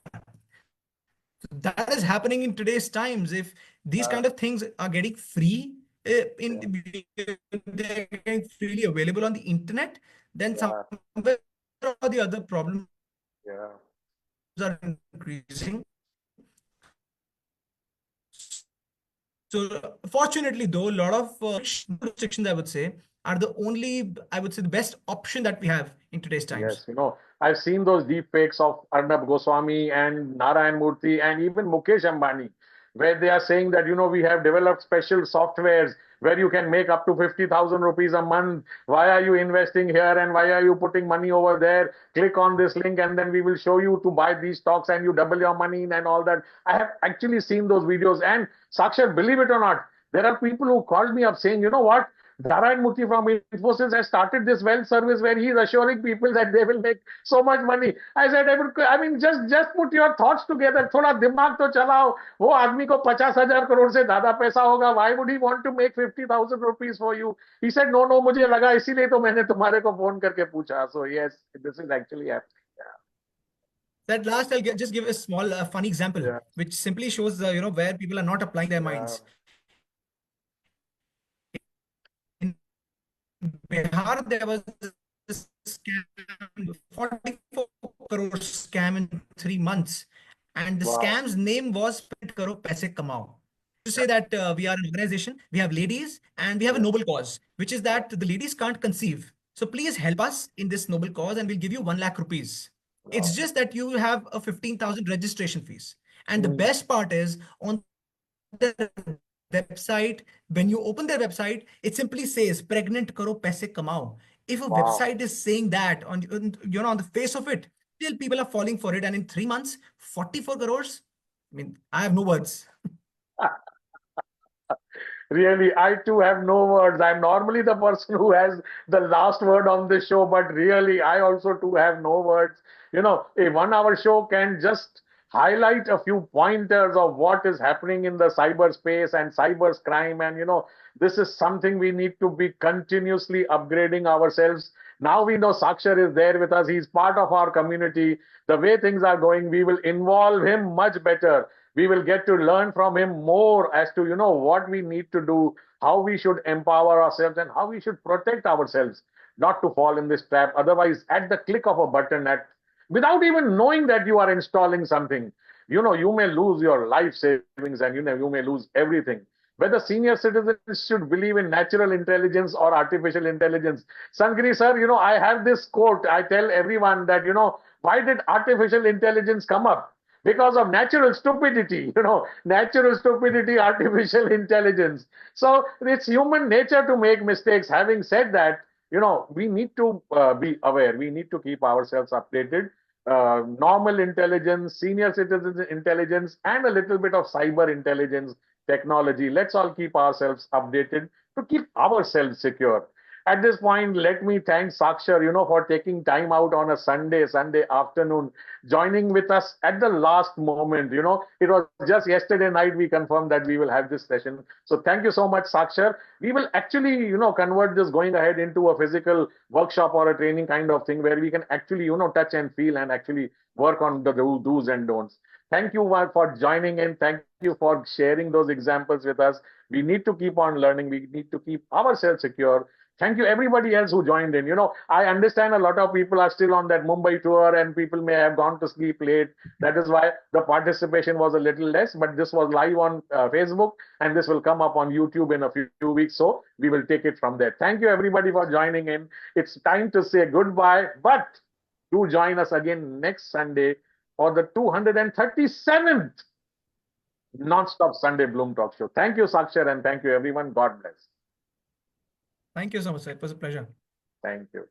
Speaker 2: That is happening in today's times. If these
Speaker 1: yeah,
Speaker 2: kind of things are getting free, in
Speaker 1: yeah,
Speaker 2: they're getting freely available on the internet, then
Speaker 1: yeah,
Speaker 2: somewhere or the other problem
Speaker 1: yeah.
Speaker 2: are increasing. So fortunately, though, a lot of restrictions, I would say, are the only, I would say, the best option that we have in today's times.
Speaker 1: Yes, I've seen those deep fakes of Arnab Goswami and Narayan Murthy and even Mukesh Ambani, where they are saying that, we have developed special softwares where you can make up to 50,000 rupees a month. Why are you investing here and why are you putting money over there? Click on this link and then we will show you to buy these stocks and you double your money and all that. I have actually seen those videos. And Sakshar, believe it or not, there are people who called me up saying, you know what? Narayan Murthy from Infosys has started this wealth service where he is assuring people that they will make so much money. I said, just put your thoughts together. थोड़ा दिमाग तो चलाओ. वो आदमी को 50,000 crore से ज्यादा पैसा होगा. Why would he want to make 50,000 rupees for you? He said, no, मुझे लगा इसीलिए तो मैंने तुम्हारे को फोन करके पूछा. So yes, this is actually happening.
Speaker 2: That last, just give a small funny example,
Speaker 1: Yeah,
Speaker 2: which simply shows where people are not applying their
Speaker 1: yeah,
Speaker 2: minds. In Bihar, there was this scam, 44 crore scam in 3 months, and the
Speaker 1: wow.
Speaker 2: scam's name was "Print Karo Paise Kamao." To say that we are an organization, we have ladies, and we have a
Speaker 1: Yeah,
Speaker 2: noble cause, which is that the ladies can't conceive. So please help us in this noble cause, and we'll give you 1 lakh rupees. It's
Speaker 1: wow.
Speaker 2: just that you have a 15,000 registration fees. And the
Speaker 1: Hmm.
Speaker 2: best part is on their website, when you open their website, it simply says pregnant karo paise kamao. If a
Speaker 1: Wow.
Speaker 2: website is saying that on the face of it, still people are falling for it. And in 3 months, 44 crores. I mean, I have no words.
Speaker 1: Really, I too have no words. I'm normally the person who has the last word on this show, but really, I also too have no words. A 1 hour show can just highlight a few pointers of what is happening in the cyberspace and cyber crime. And, this is something we need to be continuously upgrading ourselves. Now we know Sakshar is there with us. He's part of our community. The way things are going, we will involve him much better. We will get to learn from him more as to what we need to do, how we should empower ourselves and how we should protect ourselves not to fall in this trap. Otherwise, at the click of a button, at without even knowing that you are installing something, you may lose your life savings and you may lose everything. Whether senior citizens should believe in natural intelligence or artificial intelligence. Sangri sir, I have this quote. I tell everyone that, why did artificial intelligence come up? Because of natural stupidity, natural stupidity, artificial intelligence. So it's human nature to make mistakes. Having said that, we need to be aware. We need to keep ourselves updated. Normal intelligence, senior citizen intelligence, and a little bit of cyber intelligence technology. Let's all keep ourselves updated to keep ourselves secure. At this point, let me thank Sakshar, for taking time out on a Sunday afternoon, joining with us at the last moment. It was just yesterday night we confirmed that we will have this session. So thank you so much, Sakshar. We will actually, convert this going ahead into a physical workshop or a training kind of thing where we can actually, touch and feel and actually work on the do's and don'ts. Thank you for joining in. Thank you for sharing those examples with us. We need to keep on learning. We need to keep ourselves secure. Thank you, everybody else who joined in. I understand a lot of people are still on that Mumbai tour and people may have gone to sleep late. That is why the participation was a little less, but this was live on Facebook and this will come up on YouTube in a few weeks. So we will take it from there. Thank you, everybody, for joining in. It's time to say goodbye, but do join us again next Sunday for the 237th non-stop Sunday Bloom Talk Show. Thank you, Sakshar, and thank you, everyone. God bless.
Speaker 2: Thank you so much, sir. It was a pleasure.
Speaker 1: Thank you.